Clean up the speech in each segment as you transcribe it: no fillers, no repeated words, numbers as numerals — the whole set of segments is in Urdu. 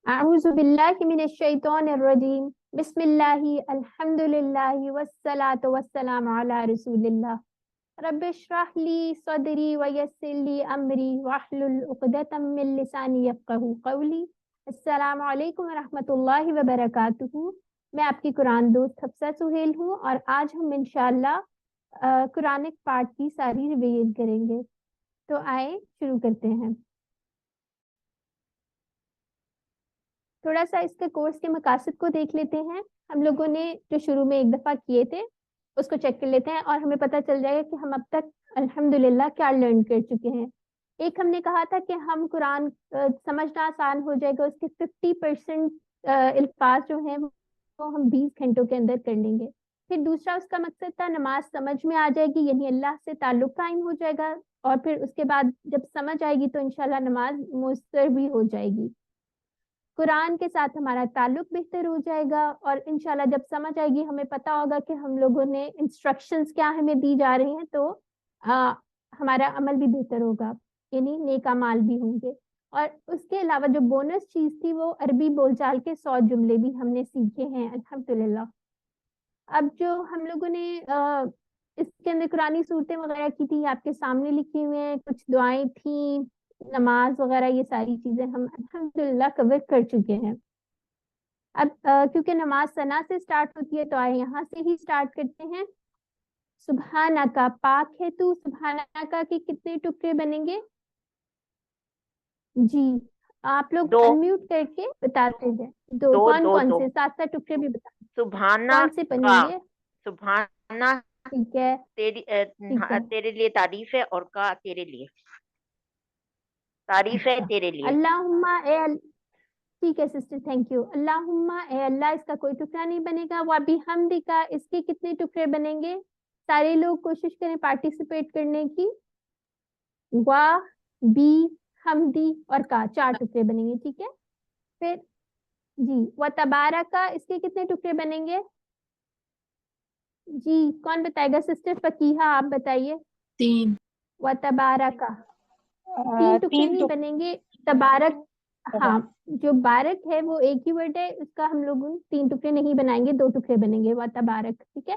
اعوذ باللہ من الشیطان الرجیم بسم اللہ الحمد للہ والصلاة والسلام علی رسول اللہ رب اشرح لی صدری ویسر لی امری واحلل عقدۃ من لسانی یفقہوا قولی۔ السلام علیکم ورحمۃ اللہ وبرکاتہ۔ میں آپ کی قرآن دوست حفصہ سہیل ہوں اور آج ہم انشاءاللہ قرآنک پارٹ کی ساری ریویژن کریں گے۔ تو آئے شروع کرتے ہیں۔ تھوڑا سا اس کے کورس کے مقاصد کو دیکھ لیتے ہیں۔ ہم لوگوں نے جو شروع میں ایک دفعہ کیے تھے اس کو چیک کر لیتے ہیں اور ہمیں پتہ چل جائے گا کہ ہم اب تک الحمدللہ کیا لرن کر چکے ہیں۔ ایک ہم نے کہا تھا کہ ہم قرآن سمجھنا آسان ہو جائے گا، اس کے 50% الفاظ جو ہیں وہ ہم 20 گھنٹوں کے اندر کر لیں گے۔ پھر دوسرا اس کا مقصد تھا نماز سمجھ میں آ جائے گی، یعنی اللہ سے تعلق قائم ہو جائے گا، اور پھر اس کے بعد جب سمجھ آئے گی تو انشاءاللہ نماز مؤثر بھی ہو جائے گی، قرآن کے ساتھ ہمارا تعلق بہتر ہو جائے گا، اور انشاءاللہ جب سمجھ آئے گی ہمیں پتہ ہوگا کہ ہم لوگوں نے انسٹرکشنز کیا ہمیں دی جا رہی ہیں، تو ہمارا عمل بھی بہتر ہوگا، یعنی نیک اعمال بھی ہوں گے۔ اور اس کے علاوہ جو بونس چیز تھی وہ عربی بول چال کے 100 جملے بھی ہم نے سیکھے ہیں الحمدللہ۔ اب جو ہم لوگوں نے اس کے اندر قرآنی صورتیں وغیرہ کی تھی آپ کے سامنے لکھی ہوئے ہیں، کچھ دعائیں تھیں، نماز وغیرہ، یہ ساری چیزیں ہم الحمدللہ کور کر چکے ہیں۔ اب کیونکہ نماز ثنا سے سٹارٹ ہوتی ہے تو آئے یہاں سے ہی سٹارٹ کرتے ہیں۔ سبحانکا، پاک ہے تو، سبحانکا کے کتنے ٹکڑے بنیں گے؟ جی آپ لوگ دو انمیوٹ کر کے بتاتے ہیں۔ دو دو کون دو کون دو سے؟ 7 ٹکڑے بھی بتا، سبحانہ کون سے بنیں کا، گے؟ سبحانہ ٹھیک ہے، ٹھیک ہے۔ تیرے لیے تعریف ہے، اور کا تیرے لیے تعریف ہے، اچھا، تیرے لیے۔ اللہم ٹھیک ہے سسٹر، تھینک یو۔ اللہم اے اللہ، اس کا کوئی ٹکڑا نہیں بنے گا۔ وَبِحَمْدِکَ، اس کے کتنے ٹکڑے بنیں گے؟ سارے لوگ کوشش کریں پارٹیسپیٹ کرنے کی۔ وا، بی، حمدی اور کا، 4 ٹکڑے بنیں گے، ٹھیک ہے۔ پھر جی وَتَبَارَکَ، اس کے کتنے ٹکڑے بنیں گے؟ جی کون بتائے گا؟ سسٹر فقیہہ آپ بتائیے۔ 3 وَتَبَارَکَ، 3 ٹکڑے نہیں بنیں گے، تبارک، ہاں جو بارک ہے وہ ایک ہی ورڈ ہے، اس کا ہم لوگ 3 ٹکڑے نہیں بنائیں گے، 2 ٹکڑے بنیں گے، وَتَبَارَک، ٹھیک ہے۔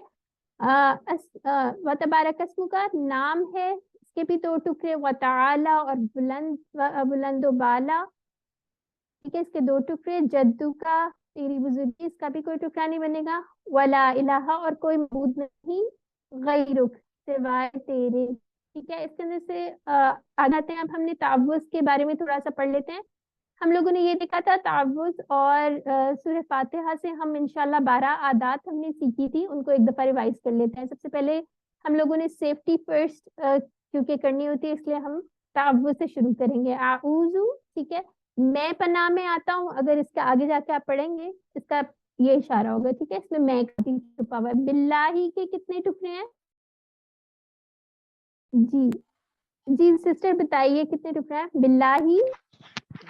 وَتَبَارَکَ اسمُ کا نام ہے، اس کے بھی 2 ٹکڑے، وَتَعَالَى اور بلند و بالا، ٹھیک ہے، اس کے 2 ٹکڑے، جدو کا تیری بزرگی، اس کا بھی کوئی ٹکڑا نہیں بنے گا، وَلَا الہ اور کوئی معبود نہیں، غیرک سوائے تیرے، ٹھیک ہے۔ اس کے اندر سے آ جاتے ہیں، اب ہم نے تعوذ کے بارے میں تھوڑا سا پڑھ لیتے ہیں۔ ہم لوگوں نے یہ دیکھا تھا تعوذ اور سورہ فاتحہ سے ہم انشاءاللہ 12 عادات ہم نے سیکھی تھی، ان کو ایک دفعہ ریوائز کر لیتے ہیں۔ سب سے پہلے ہم لوگوں نے سیفٹی فرسٹ کیونکہ کرنی ہوتی ہے، اس لیے ہم تعوذ سے شروع کریں گے۔ اعوذ، ٹھیک ہے، میں پناہ میں آتا ہوں، اگر اس کے آگے جا کے آپ پڑھیں گے اس کا یہ اشارہ ہوگا، ٹھیک ہے، اس میں میں کا بھی چھپا ہوا ہے۔ باللہ کے کتنے ٹکڑے ہیں؟ جی جی سسٹر بتائیے کتنے ٹکڑے ہیں؟ باللہ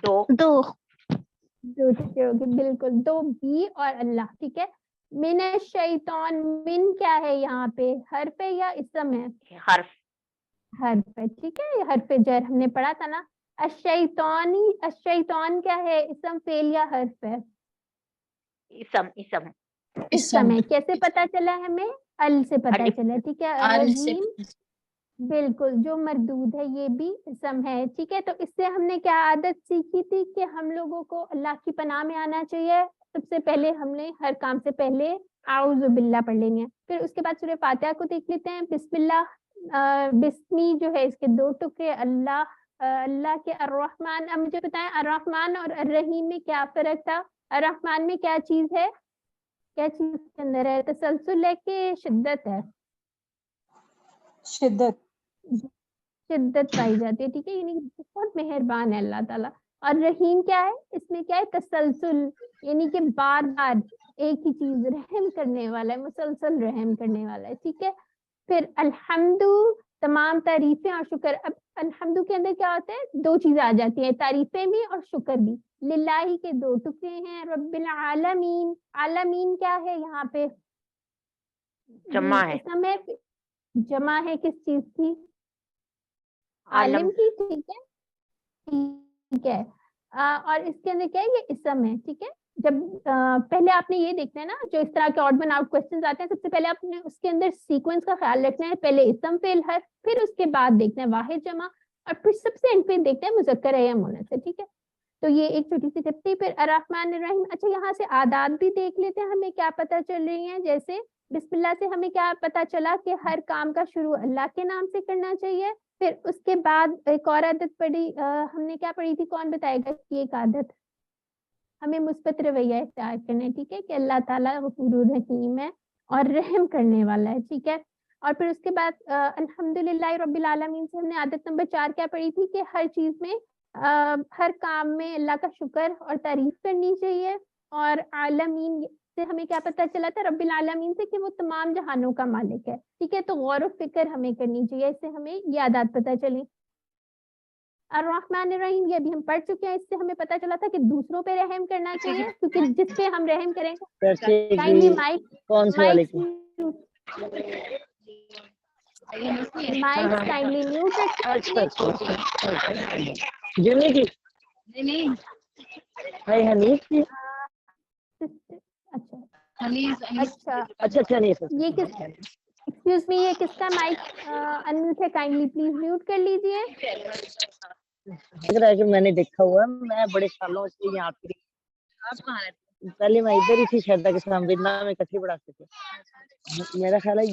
2 2 ٹکڑے ہوگے، بالکل 2، بی اور اللہ، ٹھیک ہے۔ من الشیطان، من کیا ہے یہاں پہ؟ حرف ہے یا اسم ہے؟ حرف حرف ہے، ٹھیک ہے، یہ حرف جر ہم نے پڑھا تھا نا۔ الشیطانی، الشیطان کیا ہے؟ اسم، فعل یا حرف ہے؟ اسم اسم ہے۔ کیسے پتا چلا ہمیں؟ ال سے پتا الف چلا، ٹھیک ہے۔ ال سے الرجیم، بالکل جو مردود ہے یہ بھی اسم ہے، ٹھیک ہے۔ تو اس سے ہم نے کیا عادت سیکھی تھی کہ ہم لوگوں کو اللہ کی پناہ میں آنا چاہیے۔ سب سے پہلے ہم نے ہر کام سے پہلے اعوذ باللہ پڑھ لینی ہے، پھر اس کے بعد سورہ فاتحہ کو دیکھ لیتے ہیں۔ بسم اللہ، بسمی جو ہے اس کے 2 ٹکڑے، اللہ، اللہ کے الرحمن۔ اب مجھے بتائیں الرحمن اور الرحیم میں کیا فرق تھا؟ الرحمن میں کیا چیز ہے؟ کیا چیز کے اندر ہے؟ تسلسل ہے کہ شدت ہے؟ شدت، شدت پائی جاتی ہے، ٹھیک ہے، یعنی بہت مہربان ہے اللہ تعالیٰ۔ اور رحیم کیا ہے؟ اس میں کیا ہے؟ تسلسل، یعنی کہ بار بار ایک ہی چیز، رحم کرنے والا ہے، مسلسل رحم کرنے والا ہے، ٹھیک ہے۔ پھر الحمد، تمام تعریفیں اور شکر۔ اب الحمد کے اندر کیا ہوتا ہے؟ 2 چیزیں آ جاتی ہیں، تعریفیں بھی اور شکر بھی۔ للہ کے 2 ٹکڑے ہیں، رب العالمین، عالمین کیا ہے یہاں پہ؟ جمع ہے، اسم ہے، جمع ہے کس چیز کی؟ عالم عالم کی، ٹھیک ہے، ٹھیک ہے۔ اور اس کے اندر کیا ہے یہ اسم ہے, ٹھیک ہے. جب پہلے آپ نے یہ دیکھنا ہے نا, جو اس طرح کے آڈ بن آؤٹ کوسچنز آتے ہیں, سب سے پہلے آپ نے اس کے اندر سیکوینس کا خیال رکھنا ہے. پہلے اسم فعل حرف, پھر اس کے بعد دیکھنا ہے واحد جمع, اور پھر سب سے اینڈ پہ دیکھنا ہے مذکر ہے یا مؤنث ہے, ٹھیک ہے. تو یہ ایک چھوٹی سی ٹپ تھی. پھر الرحمن الرحیم. اچھا یہاں سے عادات بھی دیکھ لیتے ہیں, ہمیں کیا پتہ چل رہی ہیں. جیسے بسم اللہ سے ہمیں کیا پتہ چلا کہ ہر کام کا شروع اللہ کے نام سے کرنا چاہیے. پھر اس کے بعد ایک اور عادت پڑھی, ہم نے کیا پڑھی تھی, کون بتائے گا کہ ایک عادت ہمیں مثبت رویہ اختیار کرنا ہے, ٹھیک ہے, کہ اللہ تعالیٰ غفور الرحیم ہے اور رحم کرنے والا ہے, ٹھیک ہے. اور پھر اس کے بعد الحمدللہ رب العالمین سے ہم نے عادت نمبر 4 کیا پڑھی تھی, کہ ہر چیز میں ہر کام میں اللہ کا شکر اور تعریف کرنی چاہیے. اور عالمین سے ہمیں کیا پتہ چلا تھا, رب العالمین سے, کہ وہ تمام جہانوں کا مالک ہے, ٹھیک ہے. تو غور و فکر ہمیں کرنی چاہیے, اس سے ہمیں یہ عادات پتہ چلی. الرحمن الرحیم یہ بھی ہم پڑھ چکے ہیں, اس سے ہمیں پتہ چلا تھا کہ دوسروں پہ رحم کرنا چاہیے, کیونکہ جس پہ ہم رحم کریں گے. کائنڈلی مائک کائنڈلی میوٹ رکھیے. اچھا یہ کس ایکسکیوز می, یہ کس کا مائک انمیوٹ ہے, کائنڈلی پلیز میوٹ کر لیجیے. لگ رہا ہے کہ میں نے دیکھا ہوا ہے, میں بڑے سالوں سے یہاں پہ, پہلے میں ادھر ہی تھی شہدا کے سامنے میں کچھ پڑھاتے تھے, میرا خیال ہے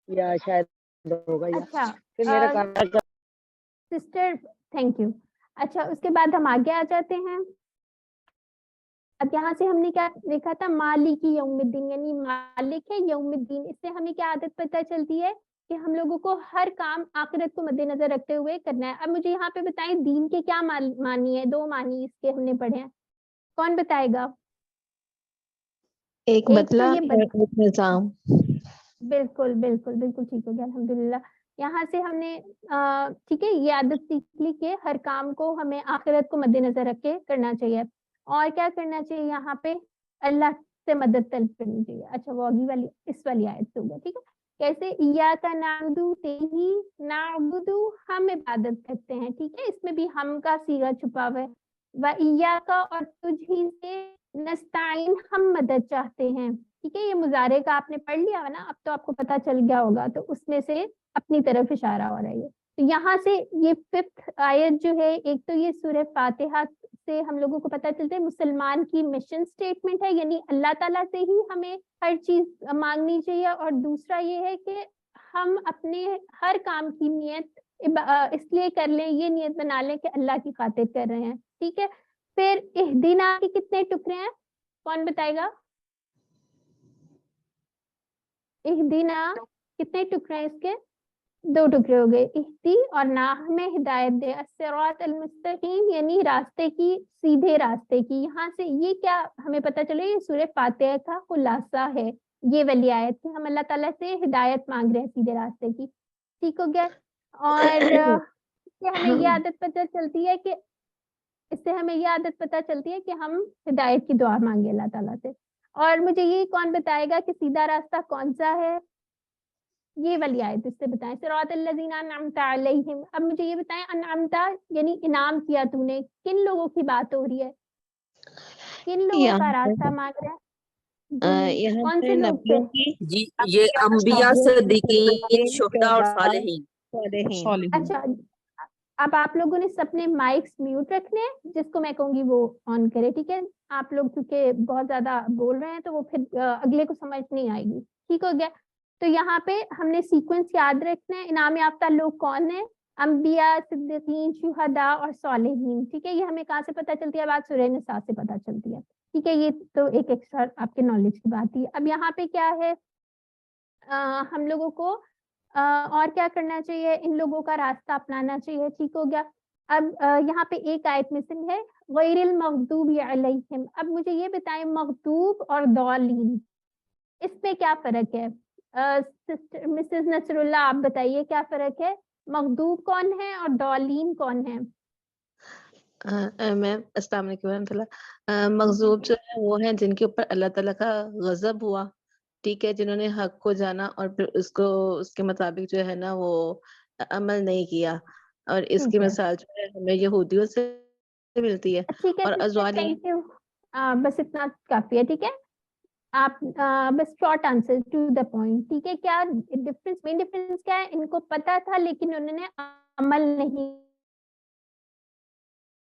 یا شاید ہوگا یا اچھا پھر میرا کام سسٹر تھینک یو. اچھا اس کے بعد ہم آگے آ جاتے ہیں. اب یہاں سے ہم نے کیا دیکھا تھا, مالک یوم الدین, یعنی مالک ہے یوم الدین. اس سے ہمیں کیا عادت پتہ چلتی ہے کہ ہم لوگوں کو ہر کام آخرت کو مد نظر رکھتے ہوئے کرنا ہے. اب مجھے یہاں پہ بتائیں دین کے کیا معنی ہے, 2 معنی اس کے ہم نے پڑھے ہیں, کون بتائے گا. ایک بدلہ اور ایک نظام. بالکل بالکل بالکل ٹھیک ہو گیا, الحمدللہ. یہاں سے ہم نے ٹھیک ہے یہ عادت سیکھ لی کہ ہر کام کو ہمیں آخرت کو مد نظر رکھ کے کرنا چاہیے. اور کیا کرنا چاہیے, یہاں پہ اللہ سے مدد طلب کرنی چاہیے. اچھا وہ اگلی والی اس والی آیت سے ہو گیا, ٹھیک ہے. کیسے ایاک نعبدو تیہی نعبدو ہم عبادت کرتے ہیں, ٹھیک ہے. اس میں بھی ہم کا صیغہ چھپا ہوا ہے. و ایاک اور تجھ ہی سے نستعین ہم مدد چاہتے ہیں, ٹھیک ہے. یہ مضارع کا آپ نے پڑھ لیا ہے نا, اب تو آپ کو پتہ چل گیا ہوگا, تو اس میں سے اپنی طرف اشارہ ہو رہا ہے. تو یہاں سے یہ 5th آیت جو ہے, ایک تو یہ سورہ فاتحہ سے ہم لوگوں کو پتہ چلتا ہے مسلمان کی مشن سٹیٹمنٹ ہے, یعنی اللہ تعالیٰ سے ہی ہمیں ہر چیز مانگنی چاہیے. اور دوسرا یہ ہے کہ ہم اپنے ہر کام کی نیت اس لیے کر لیں, یہ نیت بنا لیں کہ اللہ کی خاطر کر رہے ہیں, ٹھیک ہے. پھر اہدینا کے کتنے ٹکڑے ہیں, کون بتائے گا. اہدینا کتنے ٹکڑے ہیں, اس کے 2 ٹکڑے ہو گئے. اہدی اور نا ہمیں ہدایت دے, الصراط المستقیم یعنی راستے کی, سیدھے راستے کی. یہاں سے یہ کیا ہمیں پتہ چلے, یہ سورہ فاتحہ کا خلاصہ ہے, یہ والی آیت کہ ہم اللہ تعالیٰ سے ہدایت مانگ رہے ہیں سیدھے راستے کی, ٹھیک ہو گیا. اور اس سے ہمیں یہ عادت پتہ چلتی ہے کہ ہم ہدایت کی دعا مانگے اللہ تعالیٰ سے. اور مجھے یہ کون بتائے گا کہ سیدھا راستہ کون سا ہے, یہ والی آیت اس سے بتائیں, صراط الذین انعمت علیہم. اب مجھے یہ بتائیں انعمت یعنی انعام کیا تو نے, کن لوگوں کی بات ہو رہی ہے, کن لوگوں کا راستہ مانگ رہے ہیں, کون سے لوگ تھے. جی یہ انبیاء صدیقین شہداء اور صالحین. اچھا اب آپ لوگوں نے سب نے مائکس میوٹ رکھنے ہیں, جس کو میں کہوں گی وہ آن کرے, ٹھیک ہے. آپ لوگ کیونکہ بہت زیادہ بول رہے ہیں تو وہ پھر اگلے کو سمجھ نہیں آئے گی, ٹھیک ہو گیا. تو یہاں پہ ہم نے سیکوینس یاد رکھنا ہے. انعام یافتہ لوگ کون ہیں, انبیاء صدیقین شہداء اور صالحین, ٹھیک ہے. یہ ہمیں کہاں سے پتہ چلتی ہے, بات سورہ نساء سے پتہ چلتی ہے, ٹھیک ہے. یہ تو ایک ایکسٹرا آپ کے نالج کی بات ہی. اب یہاں پہ کیا ہے, ہم لوگوں کو اور کیا کرنا چاہیے, ان لوگوں کا راستہ اپنانا چاہیے, ٹھیک ہو گیا. اب یہاں پہ ایک آیت مسنگ ہے, غیر المغضوب علیہم. اب مجھے یہ بتائیں مغضوب اور ضالین اس میں کیا فرق ہے. مسز نصر اللہ آپ بتائیے کیا فرق ہے, مغضوب کون ہے اور ضالین کون ہے. میم السلام علیکم ورحمۃ اللہ. مغضوب جو ہے وہ ہیں جن کے اوپر اللہ تعالیٰ کا غضب ہوا, ٹھیک ہے, جنہوں نے حق کو جانا اور پھر اس کے مطابق جو ہے نا وہ عمل نہیں کیا. اور اس کی مثال جو ہے ہمیں یہودیوں سے ملتی ہے. ٹھیک ہے اور sister, ازوالی thank you. بس اتنا کافی ہے. ٹھیک ہے, آپ بس short answer to the point. ٹھیک ہے, کیا ڈفرینس, مین ڈفرینس کیا ہے, ان کو پتا تھا لیکن انہوں نے عمل نہیں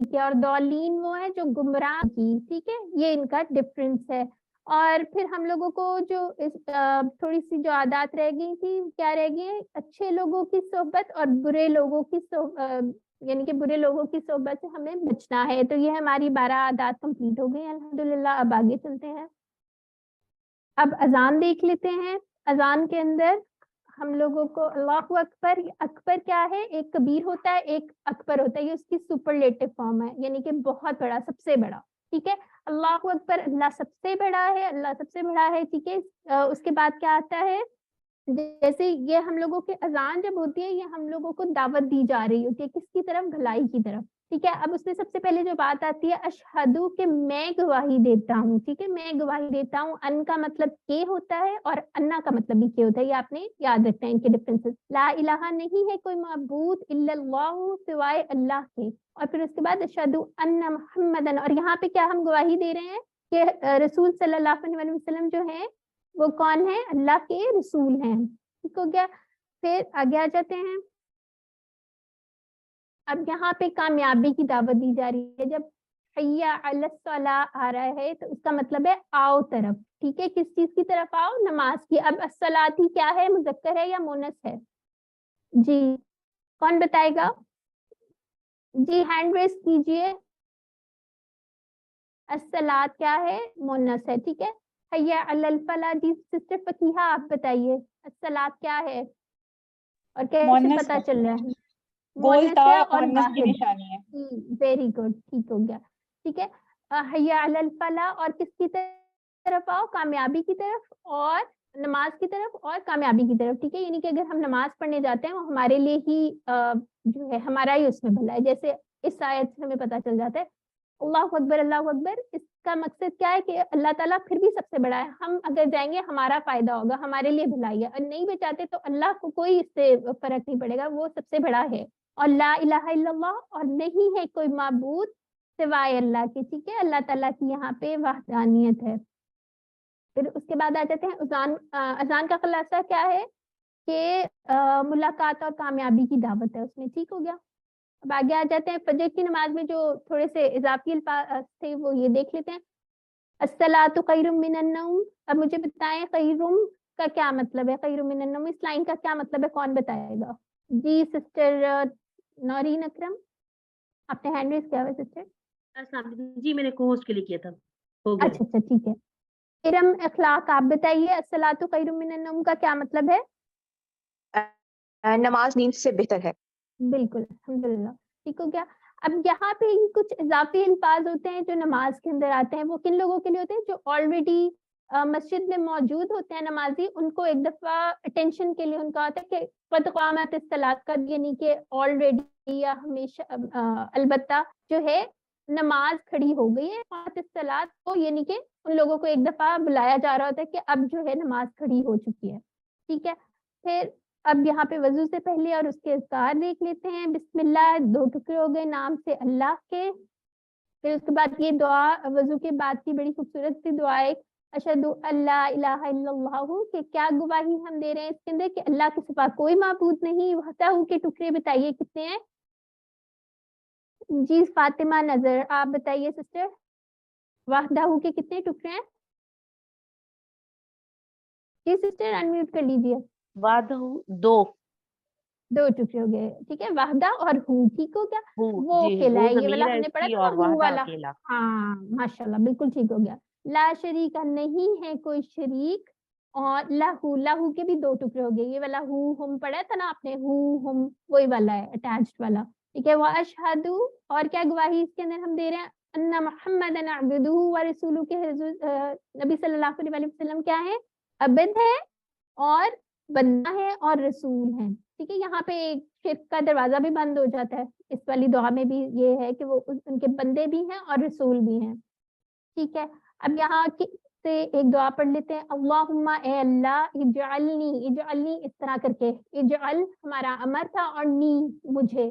کیا, اور دولین وہ ہے جو گمراہ کی. ٹھیک ہے, یہ ان کا ڈفرینس ہے. اور پھر ہم لوگوں کو جو تھوڑی سی جو عادات رہ گئی تھی, کیا رہ گئی, اچھے لوگوں کی صحبت اور برے لوگوں کی یعنی کہ برے لوگوں کی صحبت سے ہمیں بچنا ہے. تو یہ ہماری 12 عادات کمپلیٹ ہو گئی الحمدللہ. اب آگے چلتے ہیں. اب اذان دیکھ لیتے ہیں. اذان کے اندر ہم لوگوں کو اللہ اکبر, اکبر کیا ہے, ایک کبیر ہوتا ہے, ایک اکبر ہوتا ہے. یہ اس کی سپرلیٹو فارم ہے, یعنی کہ بہت بڑا, سب سے بڑا. ٹھیک ہے, اللہ اکبر, اللہ سب سے بڑا ہے, اللہ سب سے بڑا ہے. ٹھیک ہے, اس کے بعد کیا آتا ہے, جیسے یہ ہم لوگوں کی اذان جب ہوتی ہے, یہ ہم لوگوں کو دعوت دی جا رہی ہوتی ہے, کس کی طرف, بھلائی کی طرف. ٹھیک ہے, اب اس میں سب سے پہلے جو بات آتی ہے اشہدو, کہ میں گواہی دیتا ہوں. ٹھیک ہے, میں گواہی دیتا ہوں. ان کا مطلب کے ہوتا ہے اور انا کا مطلب بھی کے ہوتا ہے. یہ آپ نے یاد رکھنا ہے ان کے ڈفرینسز. لا الہ, نہیں ہے کوئی معبود, الا اللہ, سوائے اللہ کے. اور پھر اس کے بعد اشہدو ان محمدن, اور یہاں پہ کیا ہم گواہی دے رہے ہیں کہ رسول صلی اللہ علیہ وسلم جو ہے وہ کون ہے, اللہ کے رسول ہیں. ٹھیک ہو گیا. پھر آگے آ جاتے ہیں. اب یہاں پہ کامیابی کی دعوت دی جا رہی ہے. جب حی علی الصلاۃ آ رہا ہے تو اس کا مطلب ہے آؤ طرف. ٹھیک ہے, کس چیز کی طرف آؤ, نماز کی. اب الصلاۃ ہی کیا ہے, مذکر ہے یا مونث ہے؟ جی کون بتائے گا؟ جی ہینڈ ریز کیجئے. الصلاۃ کیا ہے, مونث ہے. ٹھیک ہے, حی علی الفلاح. جی سسٹر فقیہہ آپ بتائیے الصلاۃ کیا ہے اور کیسے مونث پتا ہے، چل رہا ہے؟ گول مونث تا ہے اور مونث کی واحد. نشانی ہے. ویری گڈ, ٹھیک ہو گیا. ٹھیک ہے, حی علی الفلاح, اور کس کی طرف آؤ, کامیابی کی طرف, اور نماز کی طرف اور کامیابی کی طرف. ٹھیک ہے, یعنی کہ اگر ہم نماز پڑھنے جاتے ہیں وہ ہمارے لیے ہی جو ہے ہمارا ہی اس میں بھلا ہے. جیسے اس آیت سے ہمیں پتا چل جاتا ہے اللہ اکبر, اللہ اکبر. اس کا مقصد کیا ہے کہ اللہ تعالیٰ پھر بھی سب سے بڑا ہے. ہم اگر جائیں گے ہمارا فائدہ ہوگا, ہمارے لیے بھلائی ہے. اور نہیں بھی چاہتے تو اللہ کو کوئی اس سے فرق نہیں پڑے گا, وہ سب سے بڑا ہے. اور لا الہ الا اللہ, اور نہیں ہے کوئی معبود سوائے اللہ کے. ٹھیک ہے, اللہ تعالیٰ کی یہاں پہ وحدانیت ہے. پھر اس کے بعد آ جاتے ہیں اذان. اذان کا خلاصہ کیا ہے کہ ملاقات اور کامیابی کی دعوت ہے اس میں. ٹھیک ہو گیا. اب آگے آ جاتے ہیں فجر کی نماز میں جو تھوڑے سے اضافی الفاظ تھے وہ یہ دیکھ لیتے ہیں. الصلاۃ خیر من النوم. اب مجھے بتائیں خیر کا کیا مطلب ہے, خیر من النوم اس لائن کا کیا مطلب ہے, کون بتائے گا؟ جی سسٹر نورین اکرم, آپ نے ہینڈ ریز کیا ہوا سسٹر. السلام علیکم جی, میں نے کو ہوسٹ کے لیے کیا تھا, ہو گیا. اچھا ٹھیک ہے. ارم اخلاق آپ بتائیے الصلاۃ خیر من النوم کا کیا مطلب ہے؟ نماز نیند سے بہتر ہے. بالکل الحمدللہ, ٹھیک ہو گیا. اب یہاں پہ کچھ اضافی الفاظ ہوتے ہیں جو نماز کے اندر آتے ہیں. وہ کن لوگوں کے لیے ہوتے ہیں؟ جو آلریڈی مسجد میں موجود ہوتے ہیں نمازی, ان کو ایک دفعہ اٹینشن کے لیے ان کا ہوتا ہے کہ قد قامت الصلاۃ کا, یعنی کہ آلریڈی یا ہمیشہ البتہ جو ہے نماز کھڑی ہو گئی ہے. قامت الصلاۃ کو یعنی کہ ان لوگوں کو ایک دفعہ بلایا جا رہا ہوتا ہے کہ اب جو ہے نماز کھڑی ہو چکی ہے. ٹھیک ہے, پھر اب یہاں پہ وضو سے پہلے اور اس کے اذکار دیکھ لیتے ہیں. بسم اللہ, 2 ٹکڑے ہو گئے نام سے اللہ کے. پھر اس کے بعد یہ دعا وضو کے بعد کی بڑی خوبصورت سی دعا ہے, اشہد اللہ الہ الا اللہ, کہ کیا گواہی ہم دے رہے ہیں اس کے اندر کہ اللہ کے سوا کوئی معبود نہیں. وحدہ کے ٹکڑے بتائیے کتنے ہیں؟ جی فاطمہ نظر آپ بتائیے سسٹر, وحدہ کے کتنے ٹکڑے ہیں؟ جی سسٹر انمیوٹ کر لیجیے. وعدہ 2 ٹکڑے ہو گئے. ٹھیک ہے, وحدہ اور ہو. ٹھیک ہو گیا. وہ جی, اکیلا ہو ہے, یہ والا ضمیر ہے ہم نے اس پڑھا کی تھا اور نا, ہو وحدہ والا. اکیلا. ہاں ماشاءاللہ, بالکل ٹھیک ہو گیا. لا شریک نہیں ہے کوئی شریک, اور لہو, لہو کے بھی 2 ٹکڑے ہو گئے. یہ والا ہو ہم پڑھا تھا نا آپ نے, ہو ہم وہی والا ہے اٹیچڈ والا. ٹھیک ہے, واشہد, اور کیا گواہی اس کے اندر ہم دے رہے ہیں, ان محمدن عبدہ ورسولہ, کے نبی صلی اللہ علیہ وسلم کیا ہے, عبد ہے اور بندہ ہے اور رسول ہیں. ٹھیک ہے, یہاں پہ ایک شرک کا دروازہ بھی بند ہو جاتا ہے. اس والی دعا میں بھی یہ ہے کہ وہ ان کے بندے بھی ہیں اور رسول بھی ہیں. ٹھیک ہے, اب یہاں سے ایک دعا پڑھ لیتے ہیں. اللہم, اے اللہ, اجعلنی, اجعلنی اس طرح کر کے, اجعل ہمارا امر تھا اور نی مجھے,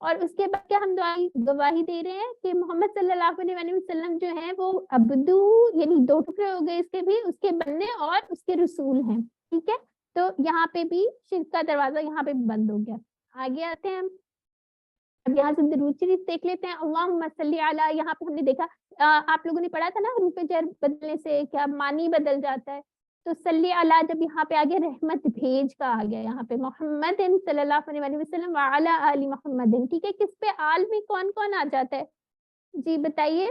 اور اس کے بعد کیا ہم گواہی دے رہے ہیں کہ محمد صلی اللہ علیہ وسلم جو ہیں وہ عبدو یعنی 2 ٹکڑے ہو گئے اس کے بھی، اس کے بننے اور اس کے رسول ہیں، ٹھیک ہے. تو یہاں پہ بھی شرک کا دروازہ یہاں پہ بند ہو گیا. آگے آتے ہیں ہم، اب یہاں سے درود شریف دیکھ لیتے ہیں. اللہم صلی علی، یہاں پہ ہم نے دیکھا آپ لوگوں نے پڑھا تھا نا حروف جر بدلنے سے کیا معنی بدل جاتا ہے. تو صلی علی جب یہاں پہ آگے رحمت بھیج کا آ گیا، یہاں پہ محمد صلی اللہ علیہ وسلم وعلی آل محمد، ٹھیک ہے. کس پہ آل میں کون کون آ جاتا ہے؟ جی بتائیے،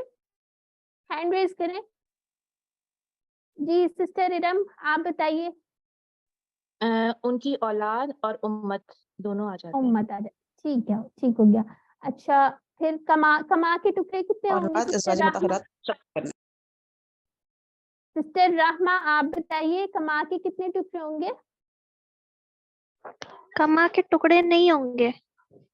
ہینڈ ریز کریں. جی سسٹر ارم آپ بتائیے. ان کی اولاد اور امت دونوں آ جاتے ہیں. امت آ جائے، ٹھیک ہے، ٹھیک ہو گیا. اچھا پھر کما کے ٹکڑے کتنے ہوں گے سسٹر رحمہ؟ سسٹر رحمہ آپ بتائیے کما کے کتنے ٹکڑے ہوں گے؟ کما کے ٹکڑے نہیں ہوں گے.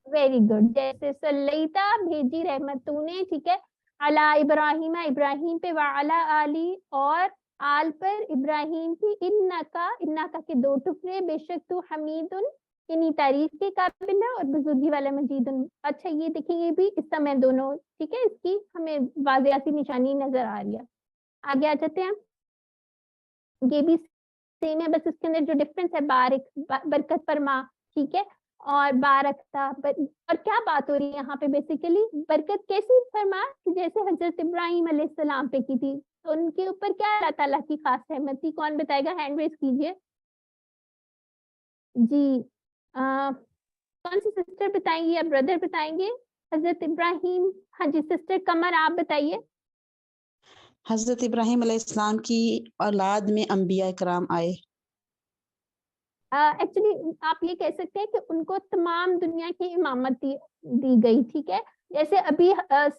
Very good. جیسے سلیتا بھیجی رحمت تو نے، ٹھیک ہے، علی ابراہیم ابراہیم پہ، وعلی آلی اور آل پر ابراہیم کی، انکا کے 2 ٹکڑے، بے شک تو حمیدن یعنی تعریف کے قابل ہے اور بزرگی والا مجید. اچھا یہ دیکھیں یہ بھی اس سمے دونوں، ٹھیک ہے، اس کی ہمیں واضح سی نشانی نظر آ رہی ہے. آگے آ جاتے ہیں. یہ بھی سیم ہے، بس اس کے اندر جو ڈفرینس ہے بارک برکت فرما، ٹھیک ہے، اور بارکتا. اور کیا بات ہو رہی ہے یہاں پہ بیسیکلی برکت کیسی فرما کہ جیسے حضرت ابراہیم علیہ السلام پہ کی تھی، تو ان کے اوپر کیا اللہ تعالیٰ کی خاص رحمت تھی؟ کون بتائے گا؟ ہینڈ ریز کیجیے. جی کون سی سسٹر بتائیں گی یا بردر بتائیں گے؟ حضرت ابراہیم. ہاں جی سسٹر قمر آپ بتائیے. حضرت ابراہیم علیہ السلام کی اولاد میں انبیاء کرام آئے. ایکچولی آپ یہ کہہ سکتے ہیں کہ ان کو تمام دنیا کی امامت دی گئی، ٹھیک ہے. جیسے ابھی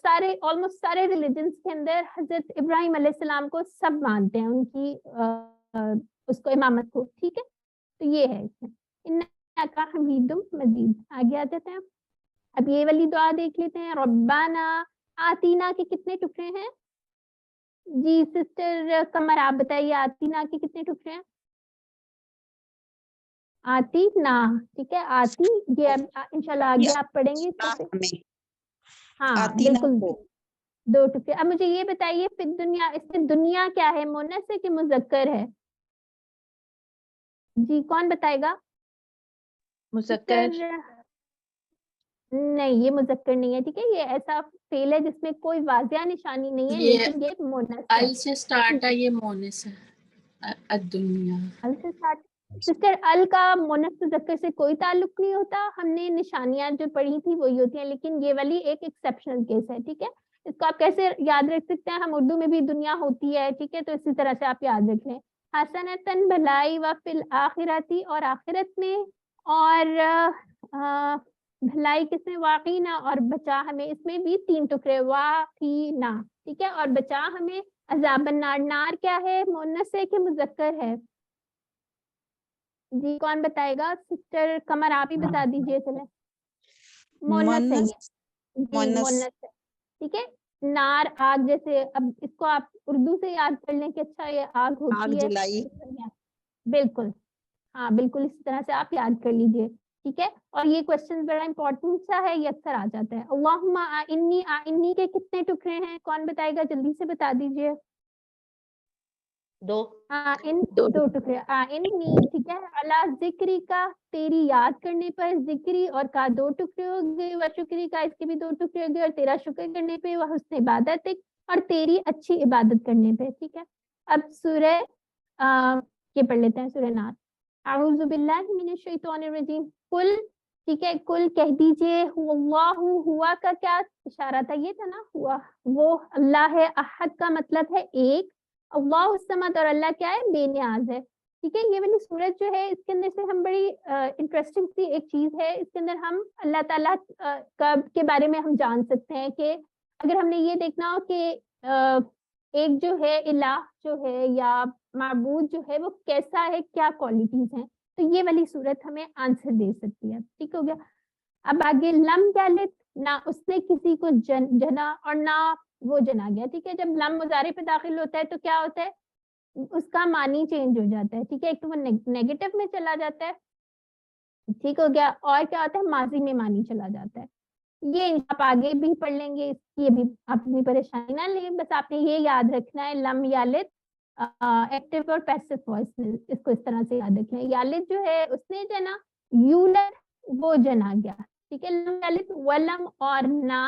سارے آلموسٹ سارے ریلیجنس کے اندر حضرت ابراہیم علیہ السلام کو سب مانتے ہیں، ان کی اس کو امامت کو، ٹھیک ہے. تو یہ ہے اس میں انکا حمید مجید. آگے آ جاتے ہیں. اب یہ والی دعا دیکھ لیتے ہیں. ربنا آتینا کے کتنے ٹکڑے ہیں؟ جی سسٹر قمر آپ بتائیے آتینا کے کتنے ٹکڑے ہیں؟ آتی نا، ٹھیک ہے، آتی یہ انشاءاللہ آگے آپ پڑھیں گے. ہاں بالکل 2 ٹکڑے. اب مجھے یہ بتائیے پھر دنیا، اس میں دنیا کیا ہے، مؤنث ہے کہ مذکر ہے؟ جی کون بتائے گا؟ مذکر. نہیں یہ مذکر نہیں ہے، ٹھیک ہے، یہ ایسا فعل ہے جس میں کوئی واضح نشانی نہیں ہے، لیکن یہ مؤنث ہے. ال سے سٹارٹ ہے، یہ مونس ہے. الدنیا ال سے سٹارٹ. سسٹر ال کا مؤنث مذکر سے کوئی تعلق نہیں ہوتا. ہم نے نشانیاں جو پڑھی تھی وہی ہوتی ہیں، لیکن یہ والی ایک ایکسیپشنل کیس ہے، ٹھیک ہے. اس کو آپ کیسے یاد رکھ سکتے ہیں؟ ہم اردو میں بھی دنیا ہوتی ہے، ٹھیک ہے، تو اسی طرح سے آپ یاد رکھ لیں. حسنتن بھلائی، و فی الآخراتی اور آخرت میں، اور بھلائی کس میں؟ واقعینا اور بچا ہمیں. اس میں بھی 3 ٹکڑے، واقعینا، ٹھیک ہے، اور بچا ہمیں عذاب النار. نار کیا ہے، مؤنث ہے کہ مذکر ہے؟ جی کون بتائے گا؟ سسٹر قمر آپ ہی بتا دیجیے. چلے مؤنث ہے یہ. جی مؤنث ہے، ٹھیک ہے. نار آگ، جیسے اب اس کو آپ اردو سے یاد کر لیں کہ اچھا یہ آگ ہوتی ہے. بالکل ہاں بالکل اسی طرح سے آپ یاد کر لیجیے، ٹھیک ہے. اور یہ کوشچن بڑا امپورٹنٹ سا ہے، یہ اکثر آ جاتا ہے. اللہم انی کے کتنے ٹکڑے ہیں؟ کون بتائے گا؟ جلدی سے بتا دیجیے. 2 2 ٹکڑے. انی، ٹھیک ہے. اللہ ذکری کا، تیری یاد کرنے پر. ذکری اور کا 2 ٹکڑے ہو گئے. و شکری کا، اس کے بھی 2 ٹکڑے ہو گئے. اور تیرا شکر کرنے پہ. وہ حسن عبادت اور تیری اچھی عبادت کرنے پہ، ٹھیک ہے. اب سورہ یہ پڑھ لیتے ہیں، سورہ ناس. اعوذ باللہ من الشیطان الرجیم. کل، ٹھیک ہے، کل کہہ دیجئے. اللہ، ہوا کا کیا اشارہ تھا؟ یہ تھا نا ہوا، وہ اللہ ہے. احد کا مطلب ہے ایک. اللہ الصمد، اور اللہ کیا ہے؟ بے نیاز ہے، ٹھیک ہے. یہ والی سورت جو ہے اس کے اندر سے ہم بڑی انٹرسٹنگ سی ایک چیز ہے، اس کے اندر ہم اللہ تعالیٰ کے بارے میں ہم جان سکتے ہیں کہ اگر ہم نے یہ دیکھنا ہو کہ ایک جو ہے الہ جو ہے یا معبود جو ہے وہ کیسا ہے، کیا کوالٹیز ہیں، تو یہ والی صورت ہمیں آنسر دے سکتی ہے، ٹھیک ہو گیا. اب آگے لم کیا لت، نہ اس نے کسی کو جنا اور نہ وہ جنا گیا، ٹھیک ہے. جب لم مضارع پہ داخل ہوتا ہے تو کیا ہوتا ہے؟ اس کا معنی چینج ہو جاتا ہے، ٹھیک ہے. ایک تو وہ نیگیٹو میں چلا جاتا ہے، ٹھیک ہو گیا، اور کیا ہوتا ہے؟ ماضی میں معنی چلا جاتا ہے. یہ آپ آگے بھی پڑھ لیں گے، یہ بھی آپ اپنی پریشانی نہ لیں، بس آپ نے یہ یاد رکھنا ہے لم یلد ایکٹیو اور پیسو وائس میں اس کو اس طرح سے یاد رکھنا ہے. یلد جو ہے اس نے جنا، یولد وہ جنا گیا، ٹھیک ہے. لم یلد ولم اور نہ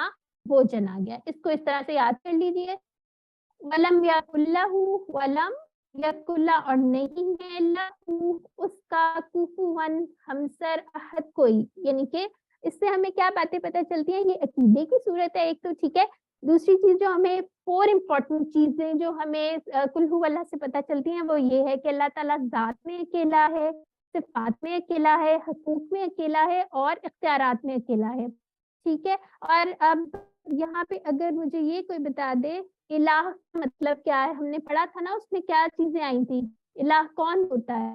وہ جنا گیا، اس کو اس طرح سے یاد کر لیجیے. ولم یکن لہ، ولم یکن لہ اور نہیں ہے لہ اس کا کفوا ہمسر احد کوئی، یعنی کہ اس سے ہمیں کیا باتیں پتہ چلتی ہیں، یہ عقیدے کی صورت ہے ایک تو، ٹھیک ہے. دوسری چیز جو ہمیں 4 امپورٹنٹ چیزیں جو ہمیں قل ھو اللہ سے پتہ چلتی ہیں وہ یہ ہے کہ اللہ تعالیٰ ذات میں اکیلا ہے، صفات میں اکیلا ہے، حقوق میں اکیلا ہے اور اختیارات میں اکیلا ہے، ٹھیک ہے. اور اب یہاں پہ اگر مجھے یہ کوئی بتا دے الہ کا مطلب کیا ہے، ہم نے پڑھا تھا نا اس میں کیا چیزیں آئی تھی، الہ کون ہوتا ہے؟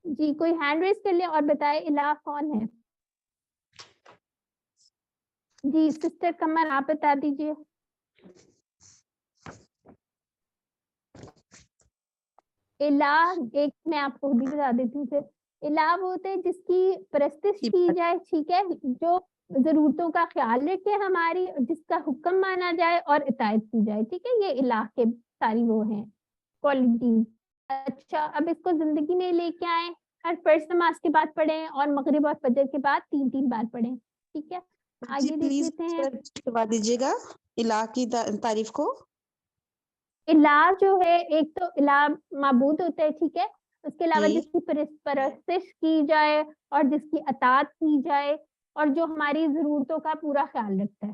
جی کوئی ہینڈ ریز کر لے اور بتائے الہ کون ہے. جی سسٹر قمر آپ بتا دیجیے. الہ ایک میں آپ کو بھی بتا دیتی ہوں پھر. الہ وہ ہوتے ہیں جس کی پرستش کی جائے، ٹھیک ہے، جو ضرورتوں کا خیال رکھے ہماری، جس کا حکم مانا جائے اور اطاعت کی جائے، ٹھیک ہے. یہ الہ کے ساری وہ ہیں کوالٹیز. اچھا اب اس کو زندگی میں لے کے آئیں، ہر فرض نماز کے بعد پڑھیں اور مغرب اور فجر کے بعد 3 بار پڑھیں، ٹھیک ہے. جی آگے دیکھ پلیز لیتے ہیں. کروا دیجیے گا الہ کی تعریف کو. الہ جو ہے ایک تو الہ معبود ہوتا ہے، ٹھیک ہے، اس کے علاوہ جی جس کی پرستش کی جائے اور جس کی اطاعت کی جائے اور جو ہماری ضرورتوں کا پورا خیال رکھتا ہے،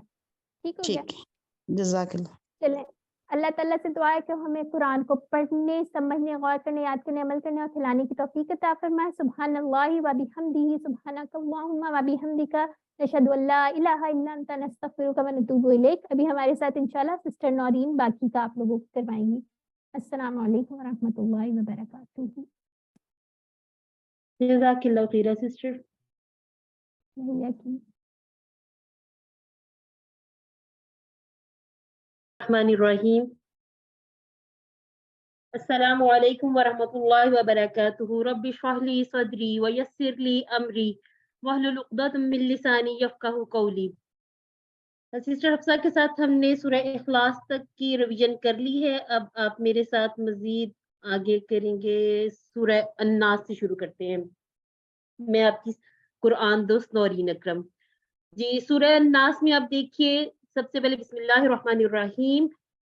ٹھیک ہو گیا. ٹھیک ہے، جزاک اللہ. چلیں اللہ تعالیٰ سے دعا ہے کہ ہمیں قرآن کو پڑھنے، سمجھنے، غور کرنے، یاد کرنے، عمل کرنے اور کھلانے کی توفیق عطا فرمائے. سبحان اللہ و بحمدہ، سبحانک اللہم و بحمدک، نشہد ان لا الہ الا انت، نستغفرک و نتوب الیک. ابھی ہمارے ساتھ انشاءاللہ سسٹر نورین باقی کا آپ لوگوں کو کروائیں گی. السلام علیکم ورحمۃ اللہ وبرکاتہ. جزاک اللہ خیر سسٹر. الرحمن الرحیم. السلام علیکم ورحمۃ اللہ وبرکاتہ. رب اشرح لی صدری ویسر لی امری واحلل عقدۃ من لسانی یفقہوا قولی. سسٹر حفصہ کے ساتھ ہم نے سورہ اخلاص تک کی ریویژن کر لی ہے. اب آپ میرے ساتھ مزید آگے کریں گے. سورہ الناس سے شروع کرتے ہیں. میں آپ کی قرآن دوست نورین اکرم. جی سورہ الناس میں آپ دیکھیے سب سے پہلے بسم اللہ الرحمن الرحیم.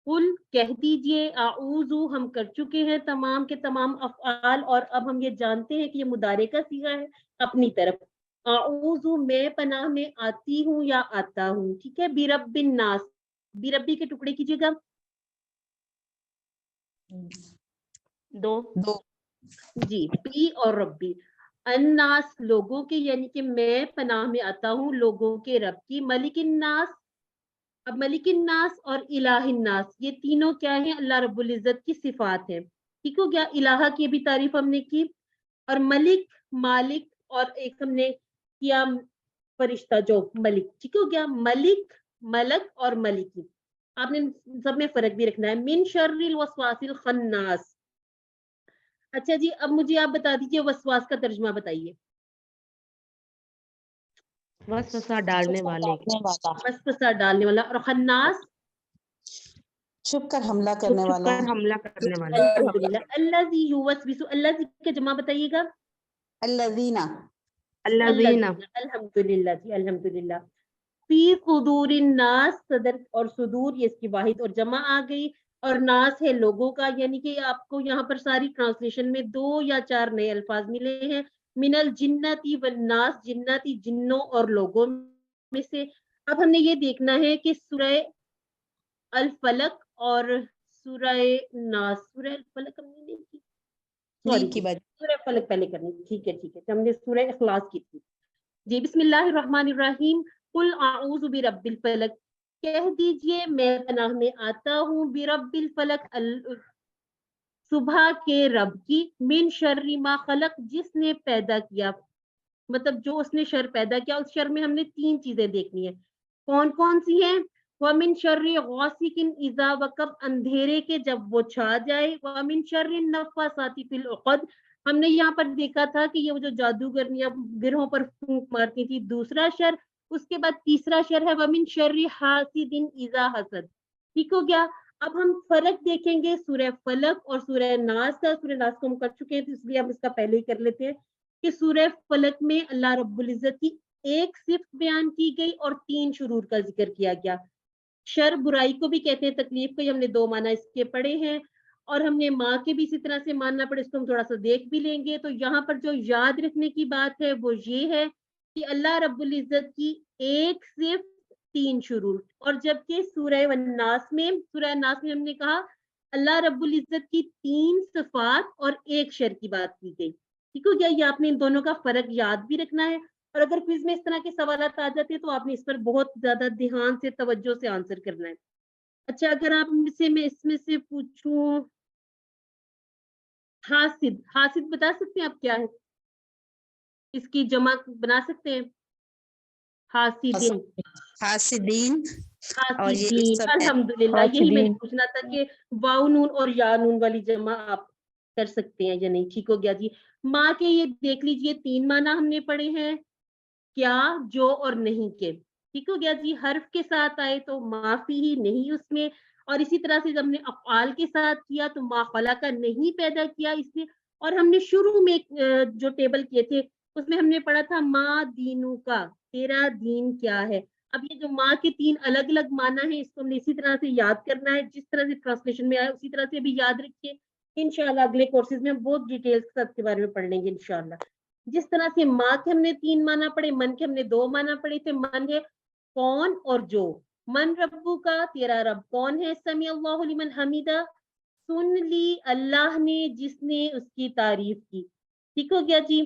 قل کہہ دیجئے، اعوذ ہم کر چکے ہیں تمام کے تمام افعال، اور اب ہم یہ جانتے ہیں کہ یہ مضارع کا صیغہ ہے اپنی طرف. اعوذ میں پناہ میں آتی ہوں یا آتا ہوں، ٹھیک ہے. برب الناس، بربی کے ٹکڑے کیجیے گا. 2 جی پی اور ربی. الناس لوگوں کے، یعنی کہ میں پناہ میں آتا ہوں لوگوں کے رب کی. ملک الناس، اب ملک الناس اور الہ الناس یہ تینوں کیا ہیں؟ اللہ رب العزت کی صفات ہیں، ٹھیک ہو گیا. الہ کی بھی تعریف ہم نے کی، اور ملک مالک، اور ایک ہم نے کیا فرشتہ جو ملک، ٹھیک ہو گیا. ملک، ملک اور ملکی، آپ نے سب میں فرق بھی رکھنا ہے. من شر الوسواس الخناس. اچھا جی اب مجھے آپ بتا دیجئے وسواس کا ترجمہ بتائیے. وسوسہ ڈالنے والے. وسوسہ ڈالنے والا. اور خناس، چھپ کر حملہ کرنے چھپ والا. کر حملہ کرنے والا. الحمدللہ. الذی یوسوس، الذی کا جمع بتائیے گا. الذین. الذین. الحمدللہ جی الحمدللہ. فی صدور الناس، صدر اور صدور یہ اس کی واحد اور جمع آ گئی، اور ناس ہے لوگوں کا، یعنی کہ آپ کو یہاں پر ساری ٹرانسلیشن میں 2 یا 4 نئے الفاظ ملے ہیں. من الجنتی والناس، جنتی جنوں اور لوگوں میں سے. اب ہم نے یہ دیکھنا ہے کہ سورہ الفلق اور سورہ ناس، سورہ الفلق ہم نے نہیں کی، سوری کی بات. سورہ فلق پہلے کرنی. ٹھیک ہے ٹھیک ہے، ہم نے سورہ اخلاص کی تھی. جی بسم اللہ الرحمن الرحیم. قل اعوذ برب الفلق، کہہ دیجئے میں پناہ میں آتا ہوں برب الفلق، صبح کے رب کی. من شر ما خلق، جس نے پیدا کیا، مطلب جو اس نے شر پیدا کیا. اس شر میں ہم نے 3 چیزیں دیکھنی ہیں. کون کون سی ہیں؟ وَمِن شَرِّ غَاسِقٍ إِذَا وَقَبَ، اندھیرے کے جب وہ چھا جائے. وَمِن شَرِّ النَّفَّاثَاتِ فِي الْعُقَدِ، ہم نے یہاں پر دیکھا تھا کہ یہ وہ جو جادوگرنیاں گرہوں پر پھونک مارتی تھی، دوسرا شر. اس کے بعد تیسرا شر ہے ومن شر حاسد اذا حسد. ٹھیک ہو گیا. اب ہم فرق دیکھیں گے سورہ فلق اور سورہ ناس کا. سورہ ناس کو ہم کر چکے ہیں تو اس لیے ہم اس کا پہلے ہی کر لیتے ہیں کہ سورہ فلق میں اللہ رب العزت کی ایک صفت بیان کی گئی اور 3 شرور کا ذکر کیا گیا. شر برائی کو بھی کہتے ہیں, تکلیف کو ہم نے 2 معنی اس کے پڑھے ہیں, اور ہم نے ماں کے بھی اسی طرح سے ماننا پڑے, اس کو ہم تھوڑا سا دیکھ بھی لیں گے. تو یہاں پر جو یاد رکھنے کی بات ہے وہ یہ ہے کہ اللہ رب العزت کی ایک صفت 3 شرور. اور جبکہ سورہ الناس میں ہم نے کہا اللہ رب العزت کی 3 صفات اور ایک شر کی بات کی گئی. ٹھیک ہو گیا. یہ آپ نے ان دونوں کا فرق یاد بھی رکھنا ہے, اور اگر کوئز میں اس طرح کے سوالات آ جاتے ہیں تو آپ نے اس پر بہت زیادہ دھیان سے توجہ سے آنسر کرنا ہے. اچھا, اگر آپ میں اس میں سے پوچھوں حاسد بتا سکتے ہیں آپ کیا ہے؟ اس کی جمع بنا سکتے ہیں؟ حاسدین. الحمدللہ, یہی میں نے پوچھنا تھا کہ واو نون اور یا نون والی جمع آپ کر سکتے ہیں یا نہیں. ٹھیک ہو گیا جی. ماں کے یہ دیکھ لیجئے 3 معنی ہم نے پڑھے ہیں, کیا, جو اور نہیں کے. ٹھیک ہو گیا جی. حرف کے ساتھ آئے تو معافی ہی نہیں اس میں, اور اسی طرح سے جب ہم نے افعال کے ساتھ کیا تو ما خلق نہیں پیدا کیا اس نے. اور ہم نے شروع میں جو ٹیبل کیے تھے اس میں ہم نے پڑھا تھا ما دینو کا, تیرا دین کیا ہے. اب یہ جو ماں کے 3 الگ الگ معنی ہیں اس کو ہم نے اسی طرح سے یاد کرنا ہے, جس طرح سے ٹرانسلیشن میں آیا اسی طرح سے بھی یاد رکھیے. انشاءاللہ اگلے کورسز میں ہم بہت ڈیٹیلز کے ساتھ کے بارے میں پڑھ لیں گے انشاءاللہ. جس طرح سے ماں کے ہم نے 3 معنی پڑھے, من کے ہم نے 2 معنی پڑھے تھے. من ہے کون اور جو. من ربو کا, تیرا رب کون ہے. سمیع اللہ لمن حمیدہ, سن لی اللہ نے جس نے اس کی تعریف کی. ٹھیک ہو گیا جی.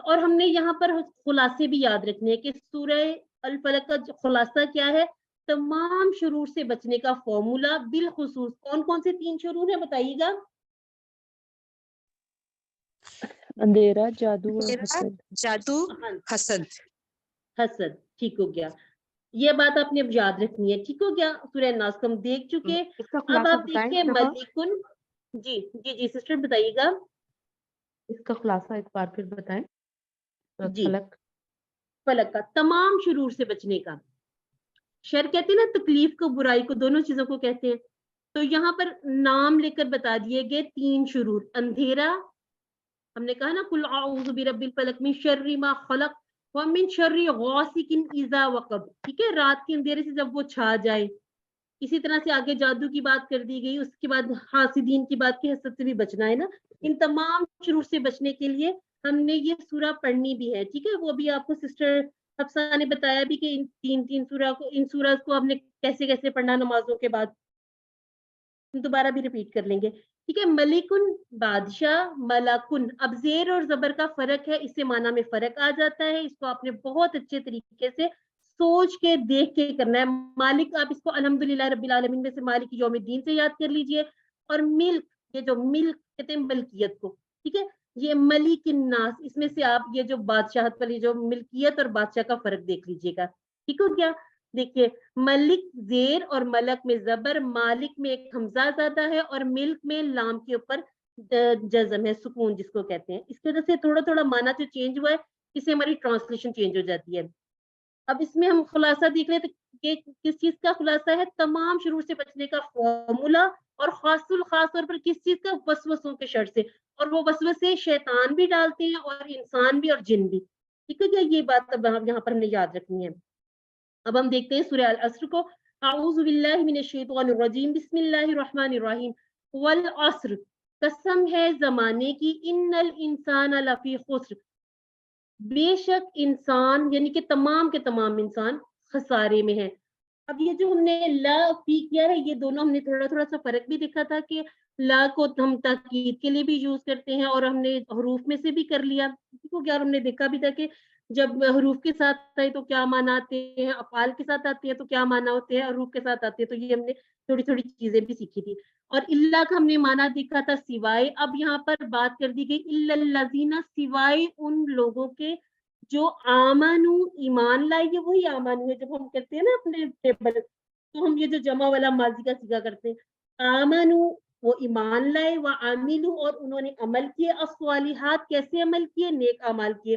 اور ہم نے یہاں پر خلاصے بھی یاد رکھنے ہیں کہ سورہ الفلق کا خلاصہ کیا ہے. تمام شرور سے بچنے کا فارمولا, بالخصوص کون کون سے 3 شرور ہیں بتائیے گا. اندھیرا, جادو اور حسد. حسد. ٹھیک ہو گیا. یہ بات آپ نے اب یاد رکھنی ہے. ٹھیک ہو گیا. سورہ ناس کو ہم دیکھ چکے. اب آپ دیکھیے ملکن. جی سسٹر بتائیے گا. اس کا خلاصہ ایک بار پھر بتائیں. جی, فلق کا تمام شرور سے بچنے کا. شر کہتے ہیں نا تکلیف کو, برائی کو, دونوں چیزوں کو کہتے ہیں. تو یہاں پر نام لے کر بتا دیے گئے 3 شرور. اندھیرا, ہم نے کہا نا قل اعوذ برب الفلق من شر ما خلق ومن شر غاسق اذا وقب. ٹھیک ہے, رات کے اندھیرے سے جب وہ چھا جائے. اسی طرح سے آگے جادو کی بات کر دی گئی, اس کے بعد حاسدین کی بات کی, حسد سے بھی بچنا ہے نا. ان تمام شرور سے بچنے کے لیے ہم نے یہ سورہ پڑھنی بھی ہے. ٹھیک ہے, وہ بھی آپ کو سسٹر حفصہ نے بتایا بھی کہ ان سورہ کو ہم نے کیسے کیسے پڑھنا نمازوں کے بعد. دوبارہ بھی ریپیٹ کر لیں گے. ٹھیک ہے. ملکن بادشاہ, ملکن اب زیر اور زبر کا فرق ہے, اس سے معنی میں فرق آ جاتا ہے. اس کو آپ نے بہت اچھے طریقے سے سوچ کے دیکھ کے کرنا ہے. مالک, آپ اس کو الحمدللہ رب العالمین میں سے مالک یوم الدین سے یاد کر لیجئے. اور ملک, یہ جو ملک کہتے ہیں ملکیت کو, ٹھیک ہے, یہ ملک الناس, اس میں سے آپ یہ جو بادشاہت والی جو ملکیت اور بادشاہ کا فرق دیکھ لیجئے گا. ٹھیک ہو گیا. دیکھیے ملک زیر اور ملک میں زبر, مالک میں ایک حمزہ زیادہ ہے, اور ملک میں لام کے اوپر جزم ہے, سکون جس کو کہتے ہیں. اس کی وجہ سے تھوڑا تھوڑا معنی جو چینج ہوا ہے, اس سے ہماری ٹرانسلیشن چینج ہو جاتی ہے. اب اس میں ہم خلاصہ دیکھ رہے ہیں کہ کس چیز کا خلاصہ ہے. تمام شرور سے بچنے کا فارمولا, اور خاص طور پر کس چیز کا, وسوسوں کے شر سے. اور وہ وسوسے شیطان بھی ڈالتے ہیں اور انسان بھی اور جن بھی. ٹھیک ہے کیا, یہ بات اب یہاں پر ہم نے یاد رکھنی ہے. اب ہم دیکھتے ہیں سورہ العصر کو. اعوذ باللہ من الشیطان الرجیم, بسم اللہ الرحمن الرحیم. والعصر, قسم ہے زمانے کی, ان الانسان لفی خسر, بے شک انسان یعنی کہ تمام کے تمام انسان خسارے میں ہے. اب یہ جو ہم نے لا فی کیا ہے, یہ دونوں ہم نے تھوڑا سا فرق بھی دیکھا تھا کہ لا کو ہم تاکید کے لیے بھی یوز کرتے ہیں, اور ہم نے حروف میں سے بھی کر لیا. کیونکہ ہم نے دیکھا بھی تھا کہ جب حروف کے ساتھ آئے تو کیا معنی آتے ہیں, افعال کے ساتھ آتے ہیں تو کیا معنی ہوتے ہیں, حروف کے ساتھ آتے ہیں. تو یہ ہم نے تھوڑی تھوڑی چیزیں بھی سیکھی تھی. اور اللہ کا ہم نے معنی دیکھا تھا سوائے. اب یہاں پر بات کر دی گئی الا الذین, سوائے ان لوگوں کے جو آمنو, ایمان لائے. یہ وہی آمنو ہے جب ہم کرتے ہیں نا اپنے ٹیبل, تو ہم یہ جو جمع والا ماضی کا صیغہ کرتے ہیں. آمنو, وہ ایمان لائے, وعملوا, اور انہوں نے عمل کیے, الصالحات, کیسے عمل کیے, نیک اعمال کیے.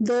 2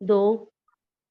2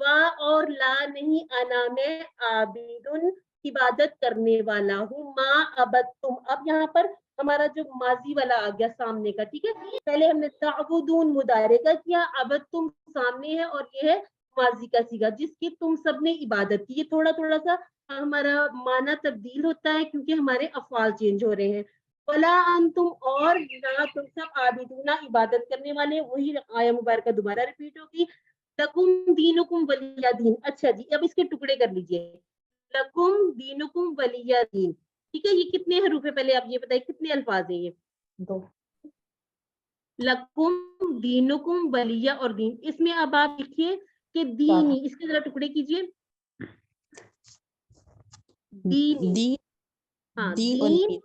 وا اور لا نہیں، انا میں عابدن عبادت کرنے والا ہوں، ما عبدتم، اب یہاں پر ہمارا جو ماضی والا آ گیا سامنے کا، ٹھیک ہے، پہلے ہم نے تعبدون مضارع کا کیا، عبدتم سامنے ہے اور یہ ہے ماضی کا صیغہ جس کی تم سب نے عبادت کی. یہ تھوڑا تھوڑا سا ہمارا معنی تبدیل ہوتا ہے کیونکہ ہمارے افعال چینج ہو رہے ہیں. ولا انتم اور نہ تم سب عابدون عبادت کرنے والے، وہی آیہ مبارکہ دوبارہ ریپیٹ ہوگی. لکم دینکم ولی دین. اچھا جی اب اس کے ٹکڑے کر لیجئے. لکم دینکم ولی دین، ٹھیک ہے، یہ کتنے حروف ہے پہلے آپ یہ بتائیں کتنے الفاظ ہیں؟ یہ دو. لکم دینکم ولی اور دین، اس میں اب آپ لکھیے کہ دینی، اس کے ذرا ٹکڑے کیجئے. دینی، ہاں دین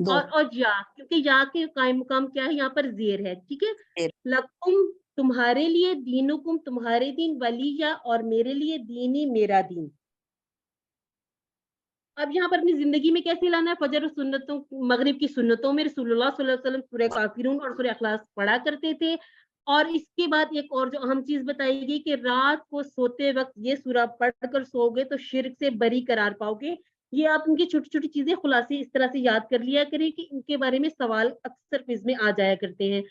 اور یا، کیونکہ یا کے قائم مقام کیا ہے یہاں پر زیر ہے، ٹھیک ہے. لکم تمہارے لیے، دینکم تمہارے دین، ولیہ اور میرے لیے، دینی میرا دین. اب یہاں پر اپنی زندگی میں کیسے لانا ہے؟ فجر سنتوں، مغرب کی سنتوں میں رسول اللہ صلی اللہ علیہ وسلم سورہ کافرون اور سورہ اخلاص پڑھا کرتے تھے. اور اس کے بعد ایک اور جو اہم چیز بتائی گئی کہ رات کو سوتے وقت یہ سورہ پڑھ کر سو گے تو شرک سے بری قرار پاؤ گے. یہ آپ ان کی چھوٹی چھوٹی چیزیں خلاصے اس طرح سے یاد کر لیا کریں کہ ان کے بارے میں سوال اکثر کوئز میں آ جایا کرتے ہیں.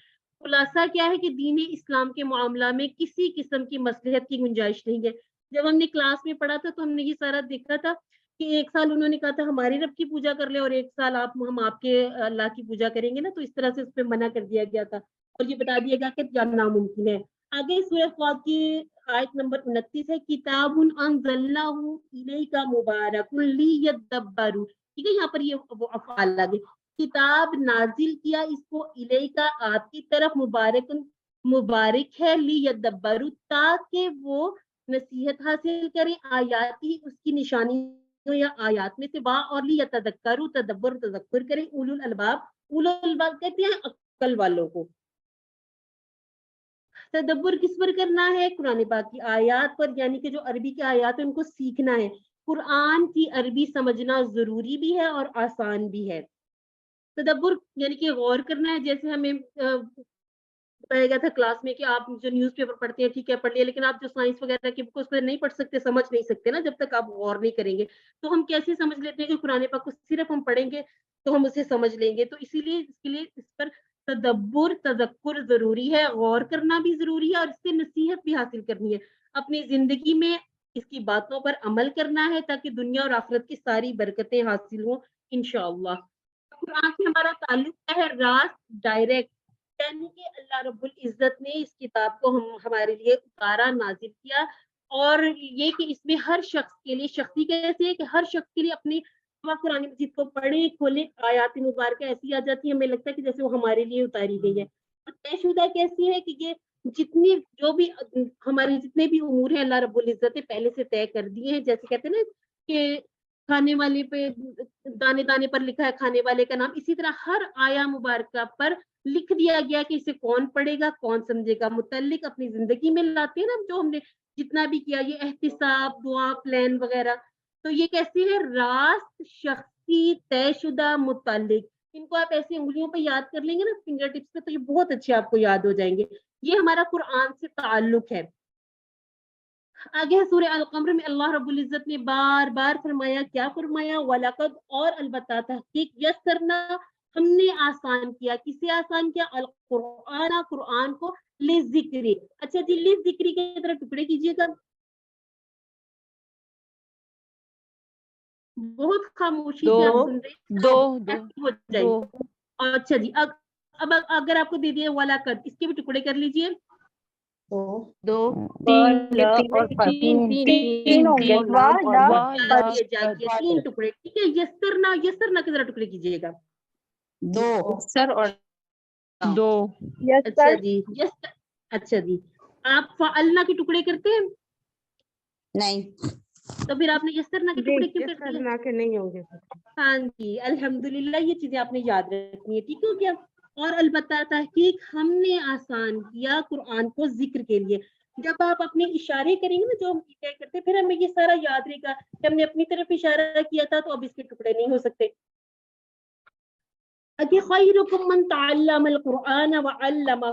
خلاصہ کیا ہے کہ دین اسلام کے معاملہ میں کسی قسم کی مصلحت کی گنجائش نہیں ہے. جب ہم نے کلاس میں پڑھا تھا تو ہم نے یہ سارا دیکھا تھا کہ ایک سال انہوں نے کہا تھا ہماری رب کی پوجا کر لیں اور ایک سال ہم آپ کے اللہ کی پوجا کریں گے نا، تو اس طرح سے اس پہ منع کر دیا گیا تھا اور یہ بتا دیا گیا کہ جاننا ناممکن ہے. آگے سورہ فاط کی آیت نمبر 29 ہے کتاب انزلناہ الیک مبارک لیدبروا، ٹھیک ہے، یہاں پر یہ وہ افعال لگے، کتاب نازل کیا اس کو الیک آپ کی طرف، مبارک ہے، لیدبروا تاکہ وہ نصیحت حاصل کریں، آیات ہی اس کی نشانیوں یا آیات میں سے، با اور لیتذکروا تدبر تذکر کریں، اولو الالباب، اولو الالباب کہتے ہیں عقل والوں کو. تدبر کس پر کرنا ہے؟ قرآن پاک کی آیات پر، یعنی کہ جو عربی کی آیات ہیں ان کو سیکھنا ہے. قرآن کی عربی سمجھنا ضروری بھی ہے اور آسان بھی ہے. تدبر یعنی کہ غور کرنا ہے، جیسے ہمیں بتایا گیا تھا کلاس میں کہ آپ جو نیوز پیپر پڑھتے ہیں ٹھیک ہے پڑھ لیا، لیکن آپ جو سائنس وغیرہ کی بک اس پہ نہیں پڑھ سکتے، سمجھ نہیں سکتے نا جب تک آپ غور نہیں کریں گے. تو ہم کیسے سمجھ لیتے ہیں کہ قرآن پاک کو صرف ہم پڑھیں گے تو ہم اسے سمجھ لیں گے؟ تو اسی لیے اس کے لیے اس پر تدبر تذکر ضروری ہے، غور کرنا بھی ضروری ہے اور اس سے نصیحت بھی حاصل کرنی ہے. اپنی زندگی میں اس کی باتوں پر عمل کرنا ہے تاکہ دنیا اور آخرت کی ساری برکتیں حاصل ہوں انشاءاللہ. قرآن سے ہمارا تعلق ہے راست، ڈائریکٹ، یعنی کہ اللہ رب العزت نے اس کتاب کو ہمارے لیے اتارا، نازل کیا، اور یہ کہ اس میں ہر شخص کے لیے، شخصی کیسے ہے کہ ہر شخص کے لیے اپنی قرآن مجید کو پڑھیں کھولیں، آیات مبارکہ ایسی آ جاتی ہے ہمیں لگتا ہے کہ جیسے وہ ہمارے لیے اتاری گئی ہے. اور طے شدہ کیسی ہے کہ یہ جتنی جو بھی ہمارے جتنے بھی امور ہیں اللہ رب العزت نے پہلے سے طے کر دیے ہیں. جیسے کہتے ہیں نا کہ کھانے والے پہ دانے دانے پر لکھا ہے کھانے والے کا نام، اسی طرح ہر آیا مبارکہ پر لکھ دیا گیا کہ اسے کون پڑھے گا، کون سمجھے گا. متعلق اپنی زندگی میں لاتے ہیں نا جو ہم نے جتنا بھی کیا، یہ احتساب، دعا، پلان وغیرہ، تو یہ کیسے ہے؟ راست، شخصی، طے شدہ، متعلق. ان کو آپ ایسی انگلیوں پہ یاد کر لیں گے نا فنگر ٹپس پہ تو یہ بہت اچھے آپ کو یاد ہو جائیں گے. یہ ہمارا قرآن سے تعلق ہے. آگے سورہ القمر میں اللہ رب العزت نے بار بار فرمایا، کیا فرمایا؟ وَلَقَدْ، اور البتہ تحقیق، یسرنا، ہم نے آسان کیا. کسے آسان کیا؟ القرآن، قرآن کو، لِذِکْرِ. اچھا جی لِذِکْرِ کے طرح ٹکڑے کیجئے گا. بہت خاموشی سے آپ سن رہے ہیں. اچھا جی اب اگر آپ کو دے دیا وَلَقَدْ، اس کے بھی ٹکڑے کر لیجئے. تین ٹکڑے، ٹھیک ہے. یسرنا، یسرنا کے ذرا ٹکڑے کیجئے گا. اچھا جی اچھا جی آپ فعلنا کے ٹکڑے کرتے ہیں؟ نہیں. تو پھر آپ نے یسرنا کے ٹکڑے کیوں کرتے ہیں؟ کرنا کے نہیں ہوں گے. ہاں جی الحمدللہ، یہ چیزیں آپ نے یاد رکھنی ہے، ٹھیک ہو گیا. اور البتہ تحقیق ہم نے آسان کیا قرآن کو ذکر کے لیے. جب آپ اپنے اشارے کریں گے نا جو ہم کیا کرتے ہیں، پھر ہمیں یہ سارا یاد رہے گا کہ ہم نے اپنی طرف اشارہ کیا تھا تو اب اس کے ٹکڑے نہیں ہو سکتے. خیرکم من تعلم القرآن وعلمہ،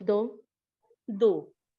2 2,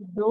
2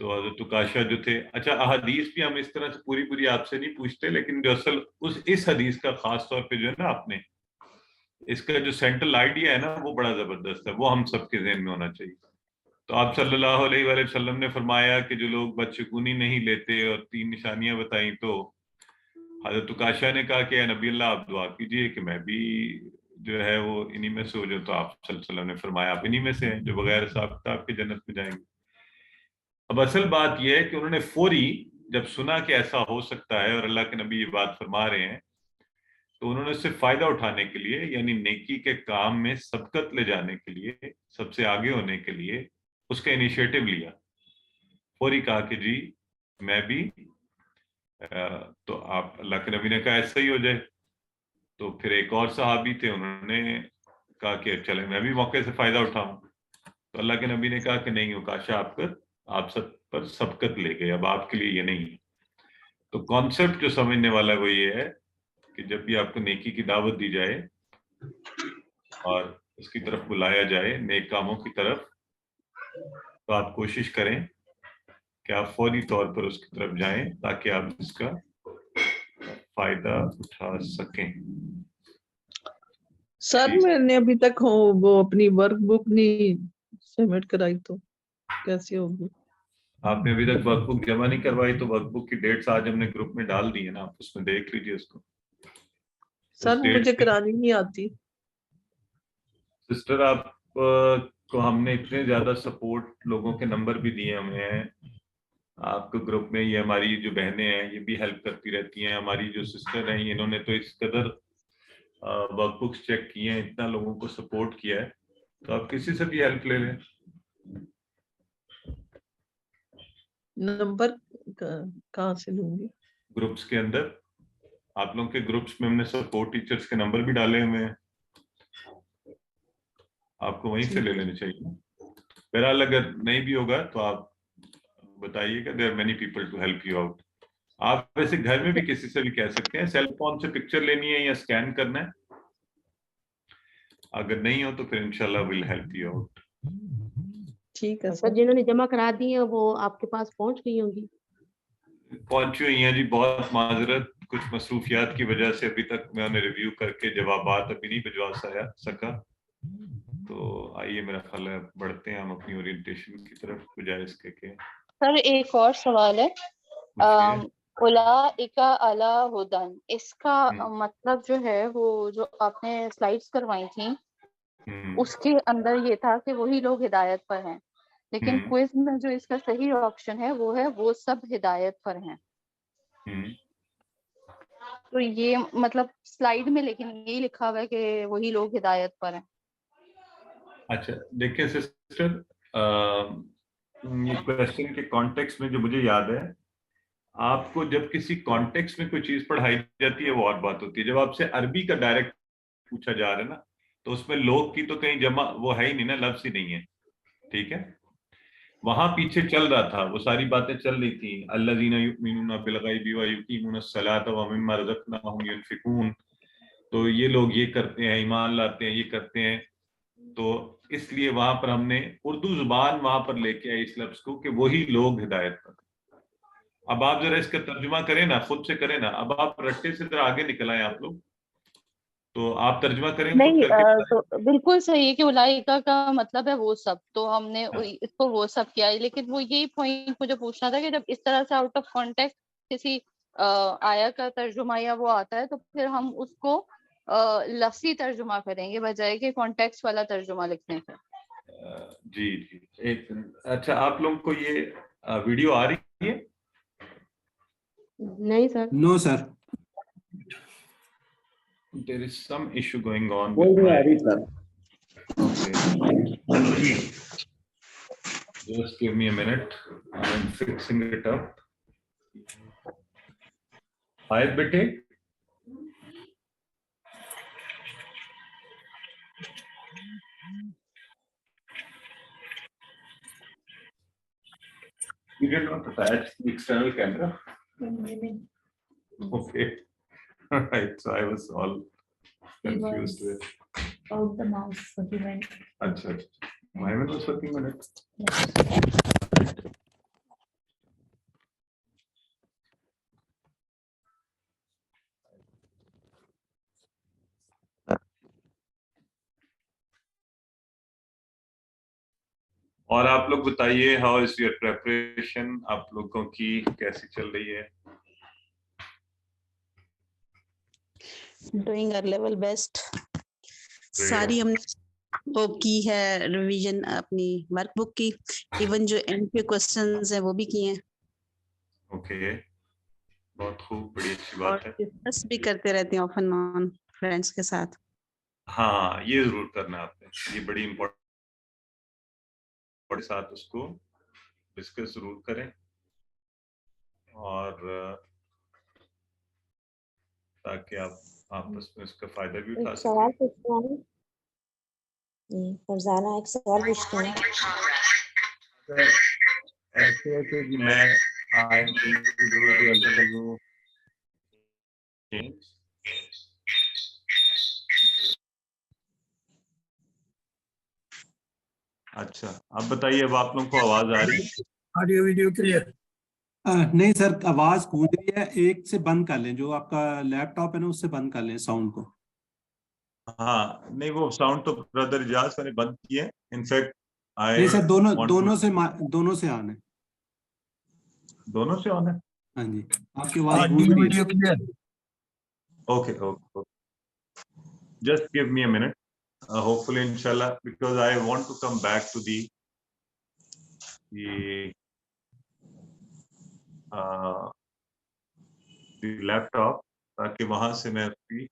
تو حضرت عکاشہ جو تھے, اچھا احادیث بھی ہم اس طرح سے پوری پوری آپ سے نہیں پوچھتے, لیکن جو اصل اس حدیث کا خاص طور پہ جو ہے نا, آپ نے اس کا جو سینٹرل آئیڈیا ہے نا وہ بڑا زبردست ہے, وہ ہم سب کے ذہن میں ہونا چاہیے. تو آپ صلی اللہ علیہ وآلہ وسلم نے فرمایا کہ جو لوگ بدشگونی نہیں لیتے, اور 3 نشانیاں بتائیں, تو حضرت عکاشہ نے کہا کہ اے نبی اللہ آپ دعا کیجئے کہ میں بھی جو ہے وہ انہی میں سے ہو جاؤں. تو آپ صلی اللہ علیہ وسلم نے فرمایا آپ انہی میں سے ہیں جو بغیر حساب کتاب کے جنت میں جائیں گے. اب اصل بات یہ ہے کہ انہوں نے فوری جب سنا کہ ایسا ہو سکتا ہے اور اللہ کے نبی یہ بات فرما رہے ہیں, تو انہوں نے اس سے فائدہ اٹھانے کے لیے, یعنی نیکی کے کام میں سبقت لے جانے کے لیے, سب سے آگے ہونے کے لیے اس کا انیشیٹو لیا. فوری کہا کہ جی میں بھی, تو آپ اللہ کے نبی نے کہا ایسا ہی ہو جائے. تو پھر ایک اور صحابی تھے, انہوں نے کہا کہ چلے میں بھی موقع سے فائدہ اٹھاؤں. تو اللہ کے نبی نے کہا کہ نہیں عکاشہ آپ سب پر سبقت لے گئے, اب آپ کے لیے یہ نہیں ہے. تو کانسیپٹ جو سمجھنے والا ہے وہ یہ ہے کہ جب بھی آپ کو نیکی کی دعوت دی جائے اور اس کی طرف بلایا جائے, نیک کاموں کی طرف, تو آپ کوشش کریں کہ آپ فوری طور پر اس کی طرف جائیں تاکہ آپ اس کا فائدہ اٹھا سکیں. سر میں نے ابھی تک وہ اپنی ورک بک نہیں سبمٹ کرائی, تو کیسے ہوگی؟ آپ نے ابھی تک ورک بک جمع نہیں کروائی, تو ورک بک کی ڈیٹس آج ہم نے گروپ میں ڈال دی ہے نا, آپ اس میں دیکھ لیجیے اس کو. سر مجھے کرانی نہیں آتی. سسٹر آپ کو ہم نے اتنے زیادہ سپورٹ لوگوں کے نمبر بھی دیے ہمیں ہیں آپ کے گروپ میں. یہ ہماری جو بہنیں ہیں یہ بھی ہیلپ کرتی رہتی ہیں, ہماری جو سسٹر ہیں انہوں نے تو اس قدر ورک بکس چیک کیے ہیں, اتنا لوگوں کو سپورٹ کیا ہے, تو آپ کسی سے بھی ہیلپ لے لیں. نمبر کہاں سے لوں گی؟ گروپس کے اندر, آپ لوگوں کے گروپس میں ہم نے سپورٹ ٹیچرز کے نمبر بھی ڈالے ہوئے ہیں, آپ کو وہیں سے لے لینے چاہیے. بہرحال اگر نہیں بھی ہوگا تو آپ بتائیے گا, there are many people to help you out. آپ ویسے گھر میں بھی کسی سے بھی کہہ سکتے ہیں, سیل فون سے پکچر لینی ہے یا اسکین کرنا ہے, اگر نہیں ہو تو پھر انشاءاللہ we'll help you out. ٹھیک ہے سر. جنہوں نے جمع کرا دی ہیں وہ آپ کے پاس پہنچ گئی ہوں گی؟ پہنچی ہوئی ہیں جی, بہت معذرت, کچھ مصروفیات کی وجہ سے ابھی تک میں انہیں ریویو کر کے جوابات ابھی نہیں بھجوا سکا. تو آئیے میرا خیال ہے بڑھتے ہیں ہم اپنی اورینٹیشن کی طرف, بجائے اس کے کہ سر ایک اور سوال ہے, اولئک علی ھدی, اس کا مطلب جو ہے وہ جو آپ نے سلائڈز کروائی تھیں اس کے اندر یہ تھا کہ وہی لوگ ہدایت پر ہیں, لیکن کوئز میں جو اس کا صحیح آپشن ہے وہ ہے وہ سب ہدایت پر ہیں. تو یہ مطلب سلائیڈ میں لیکن یہی لکھا ہوا ہے کہ وہی لوگ ہدایت پر ہیں. اچھا دیکھیں سسٹر, یہ کویسچن کے کانٹیکس میں جو مجھے یاد ہے, آپ کو جب کسی کانٹیکس میں کوئی چیز پڑھائی جاتی ہے وہ اور بات ہوتی ہے. جب آپ سے عربی کا ڈائریکٹ پوچھا جا رہا ہے نا, تو اس میں لوگ کی تو کہیں جمع وہ ہے ہی نہیں نا, لفظ ہی نہیں ہے, ٹھیک ہے. وہاں پیچھے چل رہا تھا, وہ ساری باتیں چل رہی تھیں, الذین یؤمنون بالغیب ویقیمون الصلاۃ ومما رزقناہم ینفقون, تو یہ لوگ یہ کرتے ہیں, ایمان لاتے ہیں, یہ کرتے ہیں. تو اس لیے وہاں پر ہم نے اردو زبان وہاں پر لے کے آئی اس لفظ کو کہ وہی لوگ ہدایت پر. اب آپ ذرا اس کا ترجمہ کریں نا, خود سے کریں نا, اب آپ رٹے سے ذرا آگے نکل آئے آپ لوگ, تو آپ ترجمہ کریں. نہیں تو بالکل صحیح ہے کہ اولئکہ کا مطلب ہے وہ سب, تو ہم نے اس کو وہ سب کیا ہے, لیکن وہ یہی پوائنٹ مجھے پوچھنا تھا کہ جب اس طرح سے آؤٹ آف کانٹیکٹ کسی آیا کا ترجمہ یا وہ آتا ہے تو پھر ہم اس کو لفظی ترجمہ کریں گے بجائے کہ کانٹیکسٹ والا ترجمہ لکھنے کا. جی جی ایک, اچھا آپ لوگوں کو یہ ویڈیو آ رہی ہے؟ نہیں سر. نو سر. There is some issue going on with my... Okay. Just give me a minute. I'm fixing it up. Ayat bete. You did not attach the external camera? Okay. Right, so I was all confused with out the mouse, so he went. Acha, my one was working on it. اور آپ لوگ بتائیے ہاؤ از یور پریپریشن، آپ لوگوں کی کیسی چل رہی ہے؟ Doing our level best. Sorry ہم نے وہ کی ہے ریویژن اپنی ورک بک کی، ایون جو اینڈ کے کوسچنز ہیں وہ بھی کیے ہیں. اوکے، بہت خوب، بڑی اچھی اور بات ہے. ڈسکس بھی کرتے رہتے ہیں آفن آن فرینڈس کے ساتھ. ہاں یہ ضرور کرنا آپ نے، یہ بڑی امپورٹنٹ ساتھ اس کو ڈسکس ضرور کریں، اور تاکہ آپ آپس میں اس کا فائدہ بھی اٹھا ایک سکیں. سوال پوچھنا ہے فرزانہ، ایک سوال پوچھنا ہے. ایسے ہے کہ میں اچھا آپ بتائیے، اب آپ لوگوں کو آواز آ رہی ہے؟ Audio video clear? نہیں سر، آواز گونج رہی ہے. ایک سے بند کر لیں، جو آپ کا لیپ ٹاپ ہے نا اس سے بند کر لیں ساؤنڈ کو. ہاں نہیں، وہ ساؤنڈ تو برادر اجاز میں نے بند کیے. انفیکٹ نہیں سر، دونوں سے آن ہے. دونوں سے آن ہے؟ ہاں جی، آپ کی آواز گونج رہی ہے. Okay okay, just give me a minute. Hopefully inshallah, because I want to come back to the laptop, تاکہ وہاں سے میں اپنی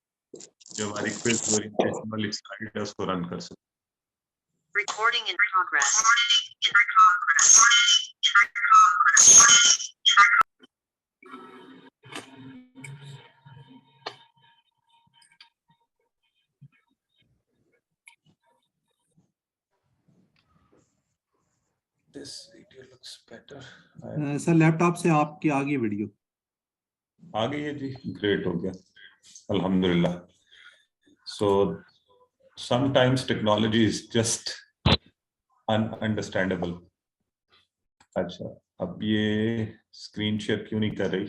جو ہماری کوئز اورینٹیشن والی سلائیڈ ہے اس کو رن کر سکوں. Recording in progress. This video looks better. Sir laptop سے آپ کی آگے ویڈیو آ گئی ہے جی، گریٹ ہو گیا الحمدللہ. So some times technology is just understandable. اچھا اب یہ اسکرین شیئر کیوں نہیں کر رہی؟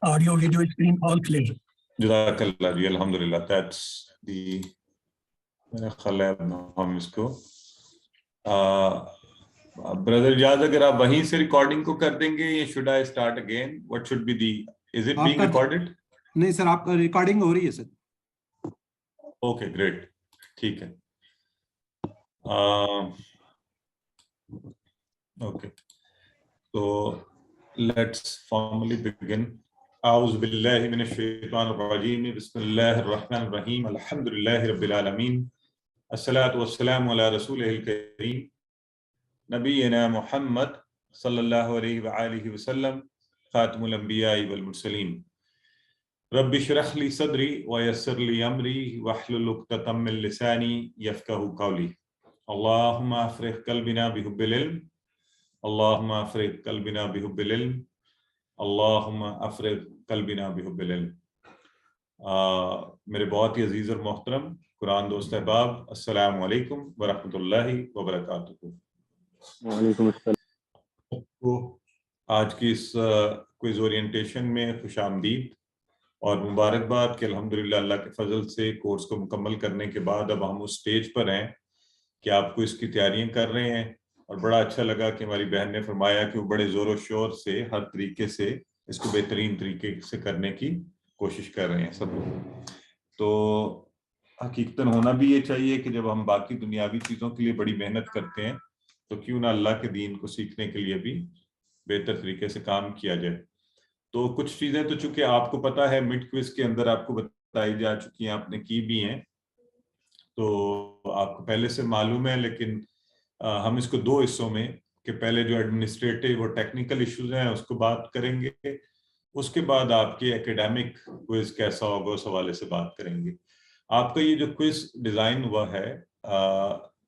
Audio video screen all clear. جزاک اللہ جی، الحمدللہ. دیٹس دی میرا خیال ہے ہم اس کو بردر اجاز اگر آپ وہیں سے ریکارڈنگ کو کر دیں گے یا should I start again? What should be the, is it being recorded? نہیں سر، آپ کا ریکارڈنگ ہو رہی ہے سر. اوکے گریٹ، ٹھیک ہے. اوکے تو لیٹس فارملی بگن. اعوذ باللہ من الشیطان الرجیم، بسم اللہ الرحمن الرحیم، الحمدللہ رب العالمین، الصلاۃ والسلام علی رسولہ الکریم نبینا محمد صلی اللہ علیہ وآلہ وسلم، خاتم الانبیاء والمرسلین. رب اشرح لی صدری ویسر لی امری واحلل عقدۃ من لسانی یفقہوا قولی. اللہم افرغ قلبنا بحب العلم، اللہم افرغ قلبنا بحب العلم، اللہم افرغ قلبنا بحب العلم. میرے بہت ہی عزیز اور محترم قرآن دوست احباب، السلام علیکم ورحمۃ اللہ وبرکاتہ. وعلیکم السلام. آج کی اس کوئز اورینٹیشن میں خوش آمدید اور مبارکباد کہ الحمدللہ اللہ کے فضل سے کورس کو مکمل کرنے کے بعد اب ہم اس سٹیج پر ہیں کہ آپ کو اس کی تیاریاں کر رہے ہیں. اور بڑا اچھا لگا کہ ہماری بہن نے فرمایا کہ وہ بڑے زور و شور سے ہر طریقے سے اس کو بہترین طریقے سے کرنے کی کوشش کر رہے ہیں سب لوگ. تو حقیقتاً ہونا بھی یہ چاہیے کہ جب ہم باقی دنیاوی چیزوں کے لیے بڑی محنت کرتے ہیں تو کیوں نہ اللہ کے دین کو سیکھنے کے لیے بھی بہتر طریقے سے کام کیا جائے. تو کچھ چیزیں تو چونکہ آپ کو پتہ ہے مڈ کوئز کے اندر آپ کو بتائی جا چکی ہیں، آپ نے کی بھی ہیں، تو آپ کو پہلے سے معلوم ہے. لیکن ہم اس کو دو حصوں میں کہ پہلے جو ایڈمنسٹریٹو اور ٹیکنیکل ایشوز ہیں اس کو بات کریں گے، اس کے بعد آپ کے ایکیڈیمک کوئز کیسا ہوگا اس حوالے سے بات کریں گے. آپ کا یہ جو کوئز ڈیزائن ہوا ہے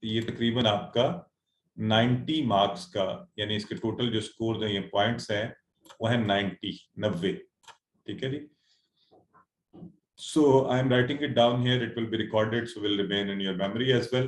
یہ تقریباً آپ کا 90 مارکس کا، یعنی اس کے ٹوٹل جو سکورز ہیں، یہ پوائنٹس ہیں وہ ہیں 90. ٹھیک ہے جی. So I am writing it down here. It will be recorded, so will remain in your memory as well.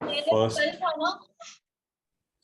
1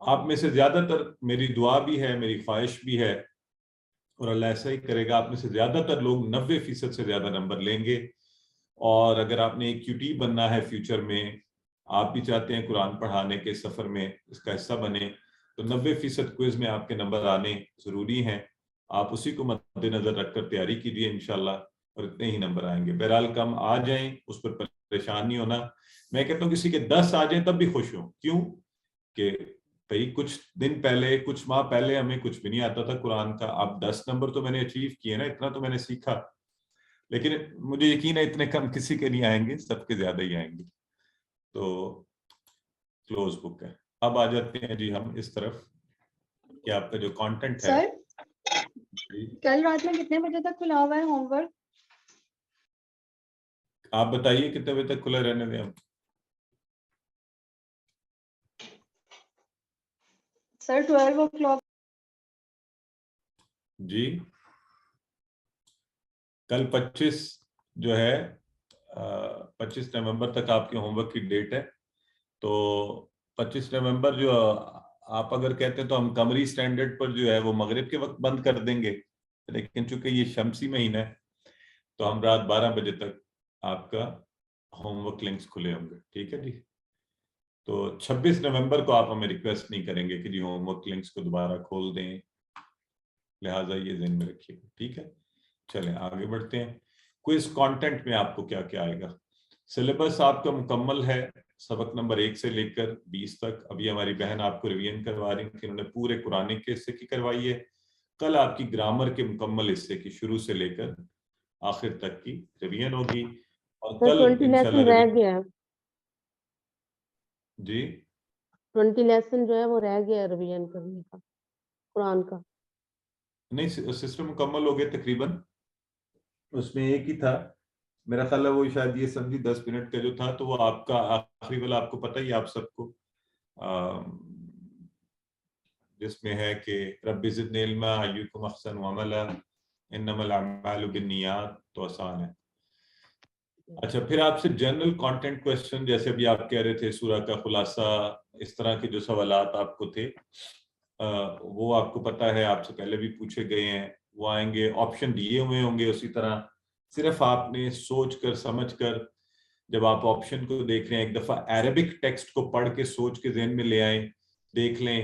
آپ میں سے زیادہ تر، میری دعا بھی ہے، میری خواہش بھی ہے، اور اللہ ایسا ہی کرے گا، آپ میں سے زیادہ تر لوگ 90% سے زیادہ نمبر لیں گے. اور اگر آپ نے ایک QT بننا ہے فیوچر میں، آپ بھی چاہتے ہیں قرآن پڑھانے کے سفر میں اس کا حصہ بنے، تو 90% کوئز میں آپ کے نمبر آنے ضروری ہیں. آپ اسی کو مد نظر رکھ کر تیاری کیجیے انشاءاللہ، اور اتنے ہی نمبر آئیں گے. بہرحال کم آ جائیں، اس پر پریشان نہیں ہونا. میں کہتا ہوں کسی کے 10 آ جائیں تب بھی خوش ہوں. کیوں کہ بھئی کچھ دن پہلے، کچھ ماہ پہلے ہمیں کچھ بھی نہیں آتا تھا قرآن کا. اب 10 نمبر تو میں نے اچیو کیے نا، اتنا تو میں نے سیکھا. لیکن مجھے یقین ہے اتنے کم کسی کے نہیں آئیں گے، سب کے زیادہ ہی آئیں گے. تو کلوز بک ہے. اب آ جاتے ہیں جی ہم اس طرف کہ آپ کا جو کانٹینٹ ہے. کل رات میں کتنے بجے تک کھلا ہوا ہے ہوم ورک؟ آپ بتائیے کتنے بجے تک کھلا رہنے دیں ہم؟ سر 12 o'clock. جی کل 25 جو ہے 25 نومبر تک آپ کے ہوم ورک کی ڈیٹ ہے. تو 25 نومبر جو آپ اگر کہتے ہیں تو ہم قمری سٹینڈرڈ پر جو ہے وہ مغرب کے وقت بند کر دیں گے، لیکن چونکہ یہ شمسی مہینہ ہے تو ہم رات 12 بجے تک آپ کا ہوم ورک لنکس کھلے ہوں گے. ٹھیک ہے جی. تو 26 نومبر کو آپ ہمیں ریکویسٹ نہیں کریں گے کہ جی ہوم ورک لنکس کو دوبارہ کھول دیں، لہٰذا یہ ذہن میں رکھیے. ٹھیک ہے، چلیں آگے بڑھتے ہیں. کوئز کانٹینٹ میں آپ کو کیا کیا آئے گا؟ سلیبس آپ کا مکمل ہے، سبق نمبر 1 سے لے کر 20 تک. ابھی ہماری بہن آپ کو ریویژن کروا رہی تھی، انہوں نے پورے قرآن کے حصے کی کروائی ہے. کل آپ کی گرامر کے مکمل حصے کی شروع سے لے کر آخر تک کی ریویژن ہوگی. اور کل 20 لیسن رہ گیا ہے. جی 20 لیسن جو ہے وہ رہ گیا ہے ریویژن کرنے کا قرآن کا. نہیں، سسٹم مکمل ہو گیا تقریباً. اس میں ایک ہی تھا میرا خیال ہے، وہ شاید یہ سمجھی 10 منٹ کا جو تھا، تو وہ آپ کا آخری والا آپ کو پتہ ہی آپ سب کو، جس میں ہے کہ رب زدنی علما ایکم احسن عملا انما الاعمال بالنیات، تو آسان ہے. اچھا، پھر آپ سے جنرل کانٹینٹ کویسچن، جیسے ابھی آپ کہہ رہے تھے سورہ کا خلاصہ، اس طرح کے جو سوالات آپ کو تھے وہ آپ کو پتہ ہے آپ سے پہلے بھی پوچھے گئے ہیں، وہ آئیں گے. آپشن دیے ہوئے ہوں گے اسی طرح. صرف آپ نے سوچ کر سمجھ کر، جب آپ آپشن کو دیکھ رہے ہیں، ایک دفعہ عربک ٹیکسٹ کو پڑھ کے سوچ کے ذہن میں لے آئیں، دیکھ لیں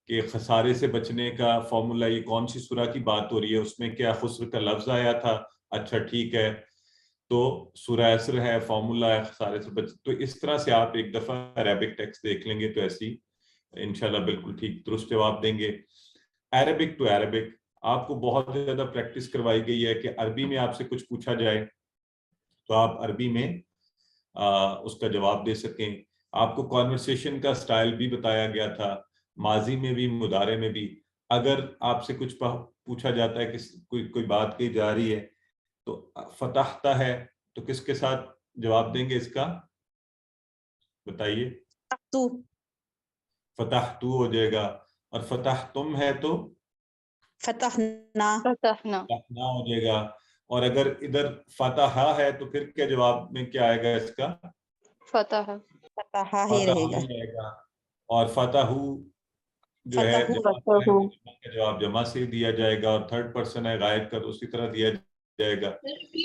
کہ خسارے سے بچنے کا فارمولا یہ کون سی سورہ کی بات ہو رہی ہے، اس میں کیا خسر کا لفظ آیا تھا. اچھا ٹھیک ہے، تو سورہ عصر ہے، فارمولا ہے خسارے سے بچ. تو اس طرح سے آپ ایک دفعہ عربک ٹیکسٹ دیکھ لیں گے تو ایسی انشاءاللہ بالکل ٹھیک درست جواب دیں گے. عربک ٹو عربک آپ کو بہت زیادہ پریکٹس کروائی گئی ہے کہ عربی میں آپ سے کچھ پوچھا جائے تو آپ عربی میں اس کا جواب دے سکیں. آپ کو کانورسیشن کا سٹائل بھی بتایا گیا تھا، ماضی میں بھی مضارع میں بھی. اگر آپ سے کچھ پوچھا جاتا ہے کہ کوئی بات کہی جا رہی ہے تو فتحتا ہے تو کس کے ساتھ جواب دیں گے اس کا؟ بتائیے. فتحتو ہو جائے گا. اور فتحتم ہے تو فتحنا ہو جائے گا. اور اگر ادھر فتحہ ہے تو پھر کیا جواب میں کیا آئے گا اس کا؟ فتح ہی رہے گا. اور فتحو جو ہے جواب جمع سے دیا جائے گا، اور تھرڈ پرسن ہے غائب کا تو اسی طرح دیا جائے گا.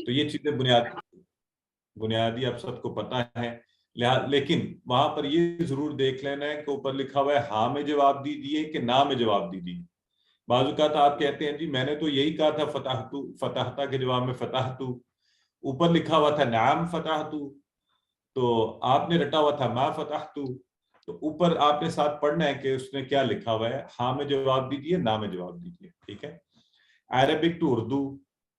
تو یہ چیزیں بنیادی آپ سب کو پتہ ہے. لیکن وہاں پر یہ ضرور دیکھ لینا ہے کہ اوپر لکھا ہوا ہے ہاں میں جواب دیجیے کہ نہ میں جواب دیجیے. بعض اوقات آپ کہتے ہیں جی میں نے تو یہی کہا تھا فتحتا کے جواب میں فتحتو، اوپر لکھا ہوا تھا نعم فتحتو، تو آپ نے رٹا ہوا تھا ما فتحتو. تو اوپر آپ نے ساتھ پڑھنا ہے کہ اس نے کیا لکھا ہوا ہے، ہاں میں جواب دیجیے نہ میں جواب دیجیے. ٹھیک ہے. عربک ٹو اردو،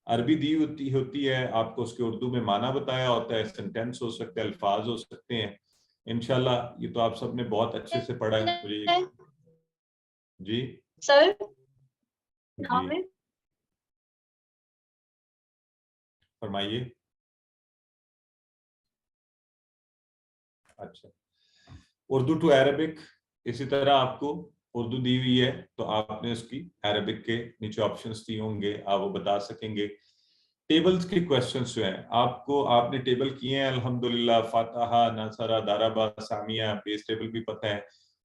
عربی دی ہوتی ہے، آپ کو اس کے اردو میں معنی بتایا ہوتا ہے، سینٹینس ہو سکتے ہیں، الفاظ ہو سکتے ہیں. انشاءاللہ یہ تو آپ سب نے بہت اچھے سے پڑھا ہے. مجھے جی سر جی فرمائیے. اچھا، اردو ٹو عربک اسی طرح آپ کو اردو دی ہوئی ہے تو آپ نے اس کی عربک کے نیچے آپشنز دی ہوں گے، آپ وہ بتا سکیں گے. ٹیبلز کے کویسچنز جو ہیں آپ نے ٹیبل کیے ہیں الحمدللہ، فاتحہ، ناصرہ، دارابا، سامیہ، بیس ٹیبل بھی پتہ ہے.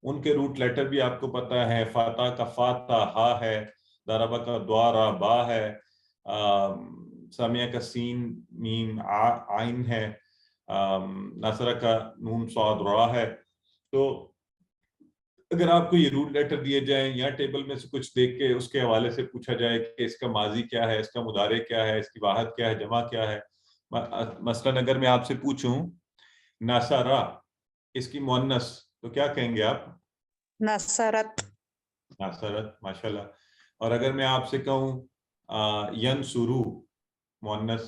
ان کے روٹ لیٹر بھی آپ کو پتا ہے. فاتح کا فاتح ہا ہے, ضربہ کا دوارا با ہے, سامیہ کا سین میم عین ہے, نصرہ کا نون صاد را ہے. تو اگر آپ کو یہ روٹ لیٹر دیے جائیں یا ٹیبل میں سے کچھ دیکھ کے اس کے حوالے سے پوچھا جائے کہ اس کا ماضی کیا ہے, اس کا مضارع کیا ہے, اس کی واحد کیا ہے, جمع کیا ہے. مثلا اگر میں آپ سے پوچھوں نصرہ, اس کی مؤنث, تو کیا کہیں گے آپ؟ نصرت. نصرت, ماشاءاللہ. اور اگر میں آپ سے کہوں ینصرو مؤنث؟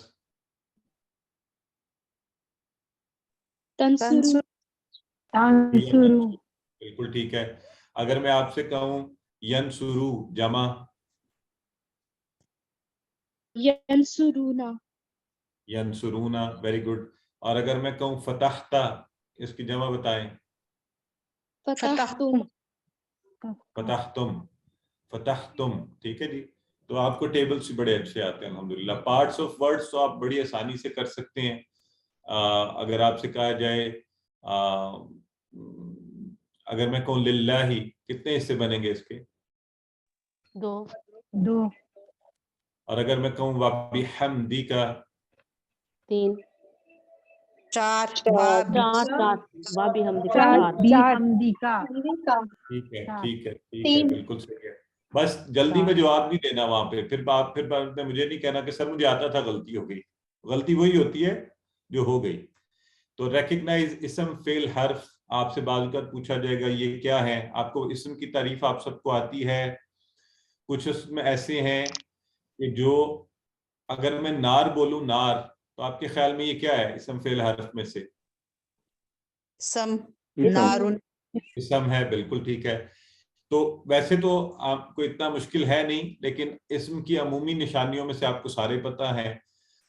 تنصرو. بالکل ٹھیک ہے. اگر میں آپ سے کہوں ینصرو جمع؟ ینصرونا. ینصرونا, ویری گڈ. اور اگر میں کہوں فتحتا, اس کی جمع بتائیں. فتحتم. فتحتم, فتحتم, ٹھیک ہے جی. تو آپ کو ٹیبلز بڑے اچھے آتے ہیں الحمدللہ. پارٹس آف ورڈز تو آپ بڑی آسانی سے کر سکتے ہیں. اگر آپ سے کہا جائے اگر میں کہوں للہ, کتنے حصے بنیں گے اس کے؟ 2. اور اگر میں کہوں وَبِحَمْدِكَ, 3. 4. 4. وابی حمدی کا. ٹھیک ہے, ٹھیک ہے, ٹھیک ہے, بالکل صحیح ہے. بس جلدی میں جواب نہیں دینا وہاں پہ. پھر بعد میں مجھے نہیں کہنا کہ سر مجھے آتا تھا, غلطی ہو گئی. غلطی وہی ہوتی ہے جو ہو گئی. تو ریکگنائز اسم فعل حرف, آپ سے بعض اوقات پوچھا جائے گا یہ کیا ہے. آپ کو اسم کی تعریف آپ سب کو آتی ہے. کچھ اس میں ایسے ہیں کہ جو اگر میں نار بولوں نار, تو آپ کے خیال میں یہ کیا ہے اسم فعل حرف میں سے؟ سم. نارن. اسم ہے, بالکل ٹھیک ہے. تو ویسے تو آپ کو اتنا مشکل ہے نہیں, لیکن اسم کی عمومی نشانیوں میں سے آپ کو سارے پتہ ہیں.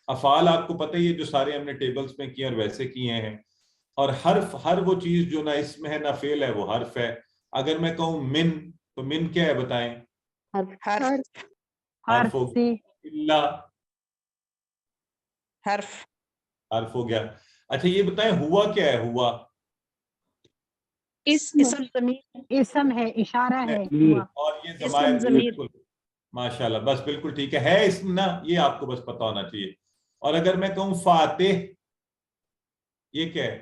افعال آپ کو پتہ ہی ہے جو سارے ہم نے ٹیبلز میں کیے اور ویسے کیے ہیں. اور حرف, ہر وہ چیز جو نہ اسم ہے نہ فعل ہے وہ حرف ہے. اگر میں کہوں من, تو من کیا ہے بتائیں؟ حرف ہو گیا. اللہ حرف ہو گیا. اچھا یہ بتائیں ہوا کیا ہے؟ ہوا اسم ہے, اشارہ ہے. اور یہ ضمائر, بالکل ماشاءاللہ, بس بالکل ٹھیک ہے اسم نا, یہ آپ کو بس پتہ ہونا چاہیے. اور اگر میں کہوں فاتح, یہ کیا ہے؟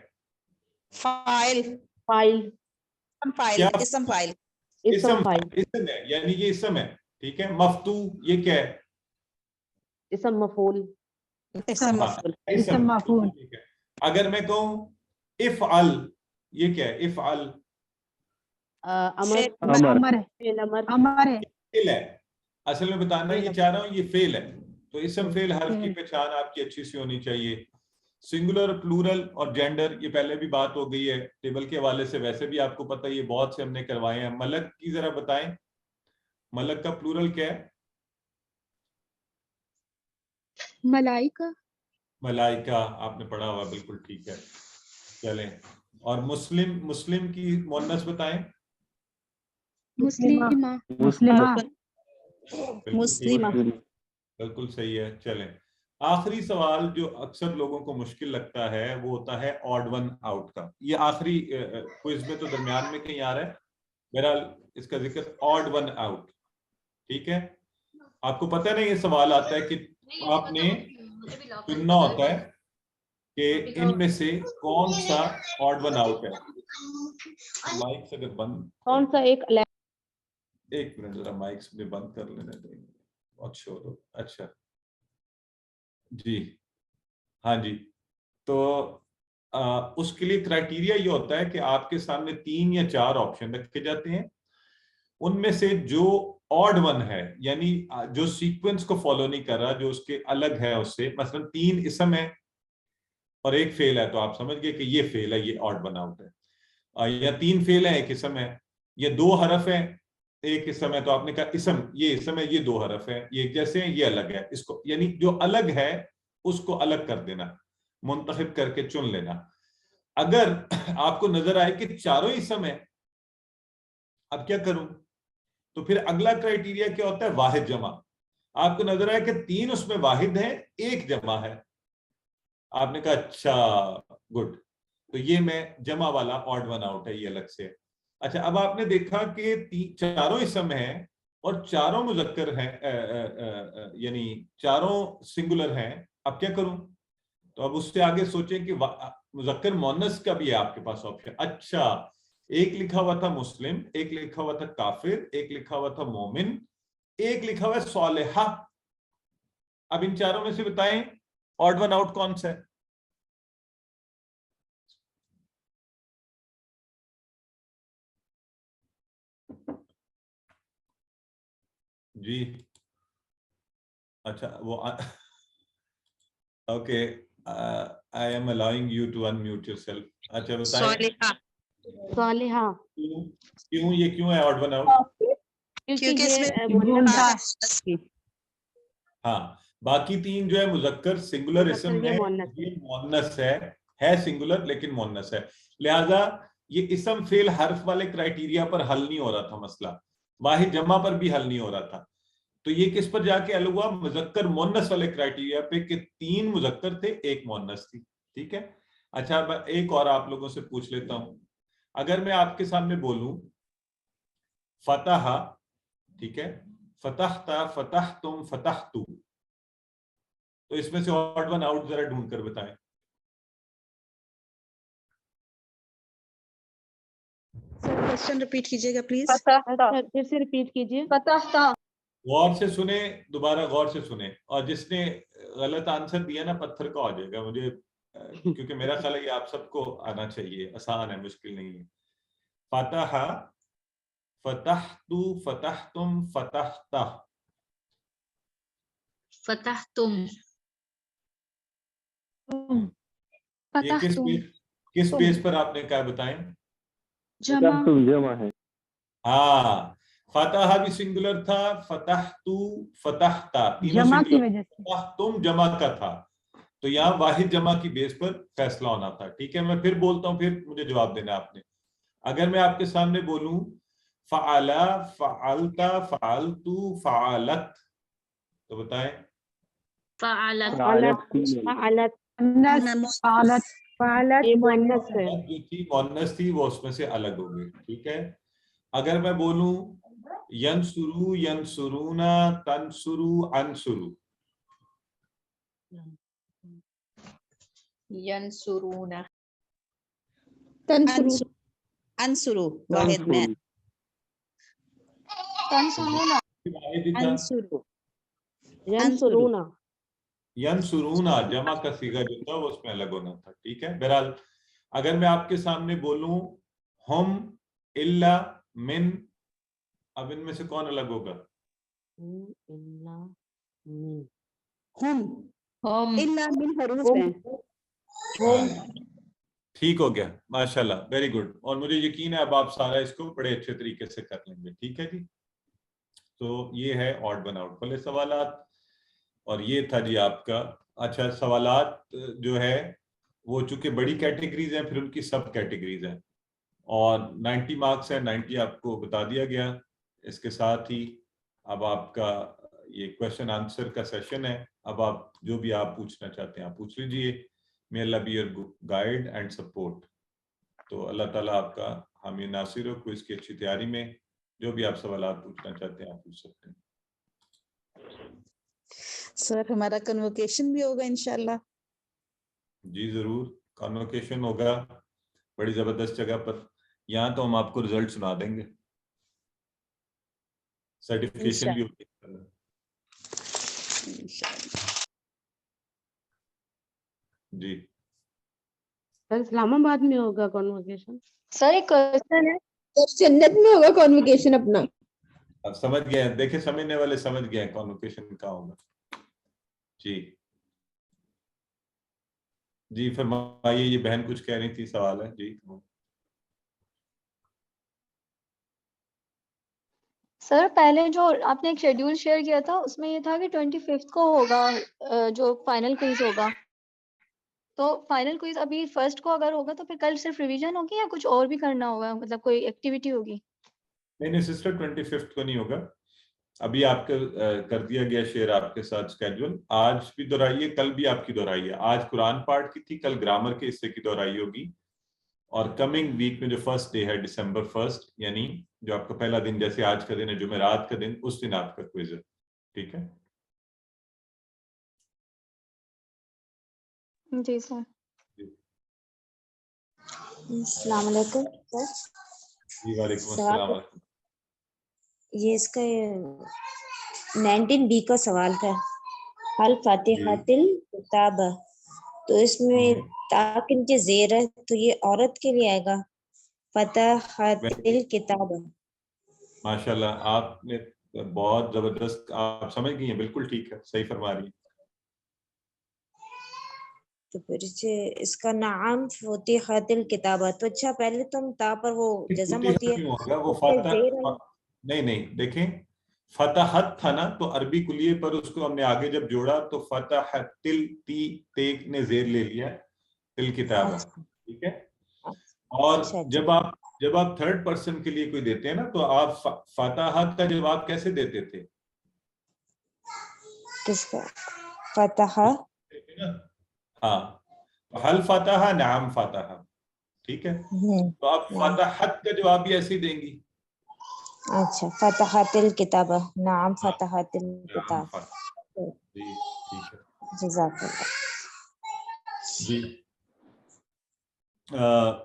اسم ہے, یعنی یہ اسم ہے, ٹھیک ہے. مفتوح, یہ کیا ہے؟ اسم مفعول. اسم مفعول. اگر میں کہوں افعل, یہ کیا ہے؟ افعل امر ہے. اصل میں بتانا یہ چاہ رہا ہوں یہ فعل ہے. تو اسم فعل حرف کی پہچان آپ کی اچھی سی ہونی چاہیے. سنگولر, پلورل اور جینڈر, یہ پہلے بھی بات ہو گئی ہے ٹیبل کے حوالے سے. ویسے بھی آپ کو پتہ یہ بہت سے ہم نے کروائے ہیں. ملک کی ذرا بتائیں, ملک کا پلورل کیا ہے؟ ملائکہ. ملائکہ, آپ نے پڑھا ہوا, بالکل ٹھیک ہے. چلیں, اور مسلم, مسلم کی مؤنث بتائیں. مسلمہ. بالکل صحیح ہے. چلیں, آخری سوال جو اکثر لوگوں کو مشکل لگتا ہے وہ ہوتا ہے آڈ ون آؤٹ کا. یہ آخری کوئز میں تو درمیان میں کہیں آ رہا ہے, بہرحال اس کا ذکر آڈ ون آؤٹ, ٹھیک ہے. آپ کو پتہ ہے نا یہ سوال آتا ہے کہ آپ نے چننا ہوتا ہے کہ ان میں سے کون سا آڈ ون آؤٹ ہے. مائک سے اگر بند, کون سا ایک منٹ ذرا مائک سے بند کر لینے دیں. بہت شور ہو. اچھا جی, ہاں جی. تو اس کے لیے کرائٹیریا یہ ہوتا ہے کہ آپ کے سامنے 3 یا 4 آپشن رکھے جاتے ہیں. ان میں سے جو آڈ ون ہے, یعنی جو سیکوینس کو فالو نہیں کر رہا, جو اس کے الگ ہے اس سے, مثلا 3 اسم ہے اور 1 فعل ہے, تو آپ سمجھ گئے کہ یہ فعل ہے, یہ آڈ ون آؤٹ ہے. یا 3 فعل ہے 1 اسم ہے, یا 2 حرف ہیں 1 اسم ہے, تو آپ نے کہا اسم, یہ اسم ہے, یہ 2 حرف ہیں, یہ ایک جیسے ہیں, یہ الگ ہے. اس کو یعنی جو الگ ہے اس کو الگ کر دینا, منتخب کر کے چن لینا. اگر آپ کو نظر آئے کہ چاروں اسم ہے, اب کیا کروں, تو پھر اگلا کرائٹیریا کیا ہوتا ہے؟ واحد جمع. آپ کو نظر آئے کہ 3 اس میں واحد ہیں, 1 جمع ہے. آپ نے کہا اچھا گڈ, تو یہ میں جمع والا آڈ ون آؤٹ ہے, یہ الگ سے. اچھا اب آپ نے دیکھا کہ چاروں اسم ہیں اور چاروں مذکر ہیں، یعنی چاروں سنگولر ہیں. اب کیا کروں؟ تو اب اس سے آگے سوچیں کہ مذکر مؤنث کا بھی ہے آپ کے پاس آپشن. اچھا ایک لکھا ہوا تھا مسلم، ایک لکھا ہوا تھا کافر، ایک لکھا ہوا تھا مومن، ایک لکھا ہوا ہے صالحہ. اب ان چاروں میں سے بتائیں آڈ ون آؤٹ کون سا ہے؟ جی اچھا وہ okay I am allowing you to unmute yourself. اچھا بتائیں صالحہ. کیوں یہ کیوں ہے آڈ ون آؤٹ؟ کیونکہ اس میں ہاں باقی تین جو ہے مذکر سنگولر اسم ہے، یہ مؤنث ہے سنگولر لیکن مؤنث ہے. لہذا یہ اسم فعل حرف والے کرائیٹیریا پر حل نہیں ہو رہا تھا مسئلہ، واحد جمع پر بھی حل نہیں ہو رہا تھا. تو یہ کس پر جا کے حل ہوا؟ مذکر مؤنث والے کرائیٹیریا پہ کہ تین مذکر تھے ایک مؤنث تھی. ٹھیک ہے. اچھا ایک اور آپ لوگوں سے پوچھ لیتا ہوں. اگر میں آپ کے سامنے بولوں فتح، ٹھیک ہے، فتحتا، فتحتم، فتحتو، تو اس میں سے آڈ ون آؤٹ ذرا ڈھونڈ کر بتائیں. سر کوسچن ریپیٹ کیجیے گا پلیز. پھر سے ریپیٹ کیجیے. فتحتا. غور سے سنیں، دوبارہ غور سے سنیں، اور جس نے غلط آنسر دیا نا پتھر کا ہو جائے گا مجھے، کیونکہ میرا خیال ہے یہ آپ سب کو آنا چاہیے، آسان ہے، مشکل نہیں ہے. فتح، فتحتو، فتحتم، فتحتا. فتحتم. یہ کس بیس پر آپ نے کہا بتائیں؟ جمع ہے. ہاں فتح بھی سنگولر تھا، فتحتو، فتحتا جمع کی وجہ سے فتحتم جمع کا تھا، تو یہاں واحد جمع کی بیس پر فیصلہ ہونا تھا. ٹھیک ہے میں پھر بولتا ہوں، پھر مجھے جواب دینا آپ نے. اگر میں آپ کے سامنے بولوں فعلا، فعلتا، فعلتو، فعلت، تو بتائیں. فعلت. فعلت. فعلت یہ مؤنث ہے. جو تھی مؤنث تھی وہ اس میں سے الگ ہو گئی. ٹھیک ہے. اگر میں بولوں ینصرو، ینصرونا، تنصرو، انصرو، ینصرونا. انصرو واحد میں. تنصرونا. انصرو. ینصرونا. ینصرونا جمع کا صیغہ جو تھا وہ اس میں الگ ہونا تھا. ٹھیک ہے. بہرحال اگر میں آپ کے سامنے بولوں ہم، الا، من، اب ان میں سے کون الگ ہوگا؟ ٹھیک ہو گیا، ماشاءاللہ، ویری گڈ. اور مجھے یقین ہے اب آپ سارا اس کو بڑے اچھے طریقے سے کر لیں گے. ٹھیک ہے جی. تو یہ ہے آڈ ون آؤٹ والے سوالات، اور یہ تھا جی آپ کا. اچھا سوالات جو ہے وہ چونکہ بڑی کیٹیگریز ہیں پھر ان کی سب کیٹیگریز ہیں، اور 90 مارکس ہیں، 90 آپ کو بتا دیا گیا. اس کے ساتھ ہی اب آپ کا یہ کویشچن آنسر کا سیشن ہے. اب آپ جو بھی آپ پوچھنا چاہتے ہیں آپ پوچھ لیجئے. may Allah be your guide and support. تو اللہ تعالیٰ آپ کا حامی ناصر ہو. کوئز کی اچھی تیاری میں جو بھی آپ سوالات پوچھنا چاہتے ہیں آپ پوچھ سکتے ہیں. سر ہمارا کنوکیشن بھی ہوگا انشاءاللہ. جی ضرور کنوکیشن ہوگا بڑی زبردست جگہ پر. یہاں تو ہم آپ کو رزلٹ سنا دیں گے، سرٹیفکیشن بھی ہوگی. جی سر اسلام آباد میں ہوگا کنوکیشن. سر ایک کوسچن ہے، جنت میں ہوگا کنوکیشن اپنا؟ آپ سمجھ گئے ہیں، دیکھیں سمجھنے والے سمجھ گئے ہیں کنوکیشن کہاں ہوگا. جی جی فرمائیے. یہ بہن کچھ کہہ رہی تھی، سوال ہے جی. سر پہلے جو آپ نے ایک شیڈیول شیئر کیا تھا اس میں یہ تھا کہ 25 کو ہوگا جو فائنل کوئز ہوگا، تو فائنل کوئز ابھی فرسٹ کو اگر ہوگا تو پھر کل صرف ریویژن ہوگی یا کچھ اور بھی کرنا ہوگا، مطلب کوئی ایکٹیویٹی ہوگی؟ نہیں سسٹر 25 کو نہیں ہوگا. ابھی آپ کا کر دیا گیا شیئر آپ کے ساتھ اسکیڈول. آج بھی دہرائی ہے، کل بھی آپ کی دہرائی ہے. آج قرآن پارٹ کی تھی، کل گرامر کے حصے کی دہرائی ہوگی، اور کمنگ ویک میں جو فرسٹ ڈے ہے December 1 یعنی جو آپ کا پہلا دن جیسے آج کا دن ہے جمعرات کا دن, اس دن آپ کا کوئز ہے. ٹھیک ہے جی سر. السلام علیکم سر. جی وعلیکم سوال السلام. یہ اس کا 19B کا سوال تھا. حل فاتحۃ الکتابہ, تو اس میں تا کن کے زیر ہے تو یہ عورت کے لیے آئے گا فتحۃ الکتابہ. ماشاءاللہ آپ نے بہت زبردست, آپ سمجھ گئی ہیں, بالکل ٹھیک ہے, صحیح فرما رہی ہیں. تو پھر اس کا نعم فتحت الکتابہ, تو اچھا پہلے تم تا پر وہ جزم ہوتی ہے, ہوگا وہ فتح, نہیں دیکھیں فتحت تھا نا, تو عربی کلیے پر اس کو ہم نے آگے جب جوڑا تو فتحت تی نے زیر لے لیا تل کتابہ. ٹھیک ہے, اور جب آپ تھرڈ پرسن کے لیے کوئی دیتے ہیں نا تو آپ فتحت کا جواب کیسے دیتے تھے؟ کس کا فتح؟ ہاں, حل فتح نعم فتح. ٹھیک ہے, تو آپ فتحت کا جواب بھی ایسے ہی دیں گی. اچھا, فتحت الکتابہ, نعم فتحت الکتاب. جی ٹھیک ہے, جزاک اللہ. جی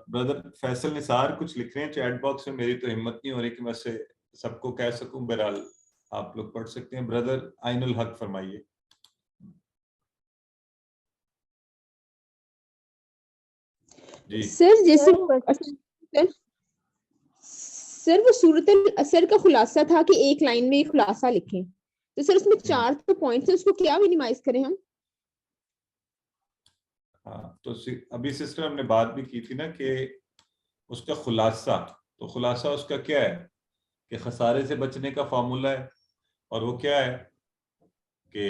بردر فیصل نثار کچھ لکھ رہے ہیں چیٹ باکس میں, میری تو ہمت نہیں ہو رہی کہ میں سے سب کو کہہ سکوں, بہرحال آپ لوگ پڑھ سکتے ہیں. بردر عین الحق فرمائیے. جی سر جیسے سر وہ سورۃ الاثر کا خلاصہ تھا کہ ایک لائن میں خلاصہ لکھیں, تو سر اس میں 4 تو پوائنٹس ہیں, اس کو کیا منیمائز کریں ہم؟ ہاں, تو ابھی سسٹر ہم نے بات بھی کی تھی نا کہ اس کا خلاصہ, تو خلاصہ اس کا کیا ہے کہ خسارے سے بچنے کا فارمولا ہے, اور وہ کیا ہے کہ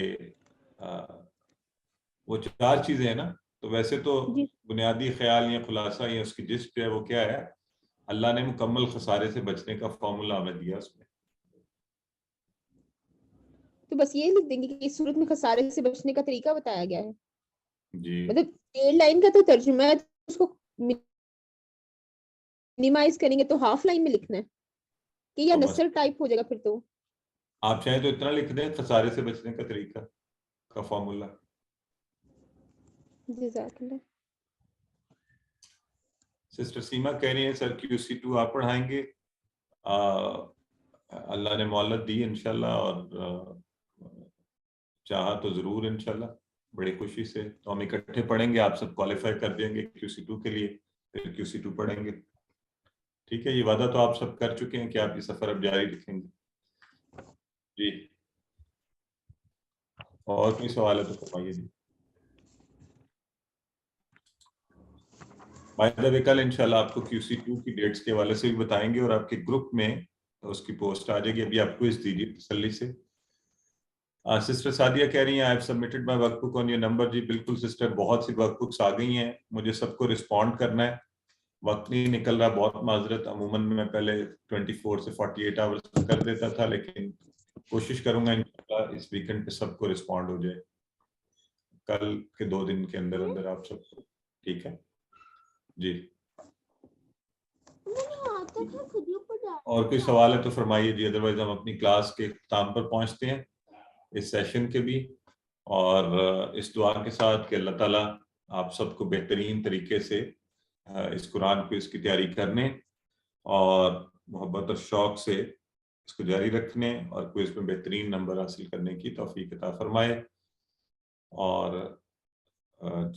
وہ 4 چیزیں ہیں نا. تو ویسے تو بنیادی خیال یا خلاصہ یا اس کی جس پہ ہے وہ کیا ہے, اللہ نے مکمل خسارے سے بچنے کا فارمولا ہمیں دیا اس میں. تو بس یہ لکھ دیں گے کہ اس صورت میں خسارے سے بچنے کا طریقہ بتایا گیا ہے. جی مطلب 1 لائن کا تو ترجمہ ہے, اس کو منیمائز کریں گے تو ہاف لائن میں لکھنا ہے کہ یا نثر ٹائپ ہو جائے گا. پھر تو آپ چاہیں تو اتنا لکھ دیں خسارے سے بچنے کا طریقہ کا فارمولا. جزاک اللہ. سسٹر سیما کہہ رہی ہیں سر QC2 آپ پڑھائیں گے, اللہ نے مہلت دی انشاءاللہ, اور چاہا تو ضرور انشاءاللہ, بڑی خوشی سے. تو ہم اکٹھے پڑھیں گے, آپ سب کوالیفائی کر دیں گے QC2 کے لیے, پھر QC2 پڑھیں گے. ٹھیک ہے, یہ وعدہ تو آپ سب کر چکے ہیں کہ آپ یہ سفر اب جاری رکھیں گے. جی اور کوئی سوال ہے تو فرمائیے. جی کل انشاءاللہ آپ کو QC2 کی ڈیٹس کے حوالے سے بھی بتائیں گے, اور آپ کے گروپ میں اس کی پوسٹ آ جائے گی. ابھی آپ کو اس دیجیے تسلی سے. سسٹر سعدیہ کہہ رہی ہیں I have submitted my work book on your number. جی بالکل سسٹر, بہت سی ورک بکس آ گئی ہیں, مجھے سب کو رسپونڈ کرنا ہے, وقت نہیں نکل رہا, بہت معذرت. عموماً میں پہلے 24 سے 48 آورس کر دیتا تھا, لیکن کوشش کروں گا انشاءاللہ اس ویکنڈ پہ سب کو رسپونڈ ہو جائے, کل کے 2 دن کے اندر اندر آپ سب کو. ٹھیک ہے جی. اور کوئی سوال ہے تو فرمائیے جی, ادروائز ہم اپنی کلاس کے اختتام پر پہنچتے ہیں, اس سیشن کے بھی, اور اس دعا کے ساتھ کہ اللہ تعالیٰ آپ سب کو بہترین طریقے سے اس قرآن کو اس کی تیاری کرنے اور محبت اور شوق سے اس کو جاری رکھنے, اور کوئی اس میں بہترین نمبر حاصل کرنے کی توفیق عطا فرمائے. اور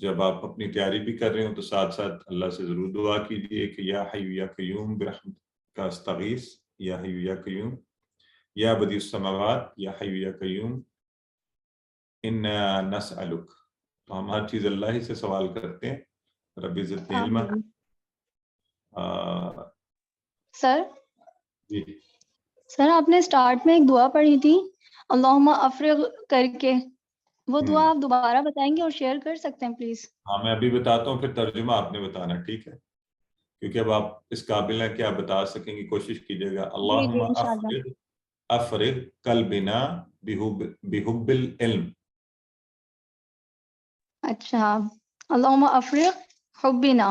جب آپ اپنی تیاری بھی کر رہے ہوں تو ساتھ ساتھ اللہ سے ضرور دعا کیجیے کہ یا حی یا قیوم برحمتک کا استغیث, یا حی یا قیوم یا بدیع السماوات یا حی یا قیوم انا نسألک. تو ہم ہر چیز اللہ ہی سے سوال کرتے ہیں, رب زدنی علما. سر جی سر آپ نے سٹارٹ میں ایک دعا پڑھی تھی اللہم افرغ کر کے, وہ دعا آپ دوبارہ بتائیں گے اور شیئر کر سکتے ہیں پلیز؟ ہاں میں ابھی بتاتا ہوں, پھر ترجمہ آپ نے بتانا. ٹھیک ہے, کیونکہ اب آپ اس قابل ہیں کہ آپ بتا سکیں گی, کوشش کیجیے گا. اللہم افرغ قلبنا بحب العلم. اچھا, اللہم افرغ حبنا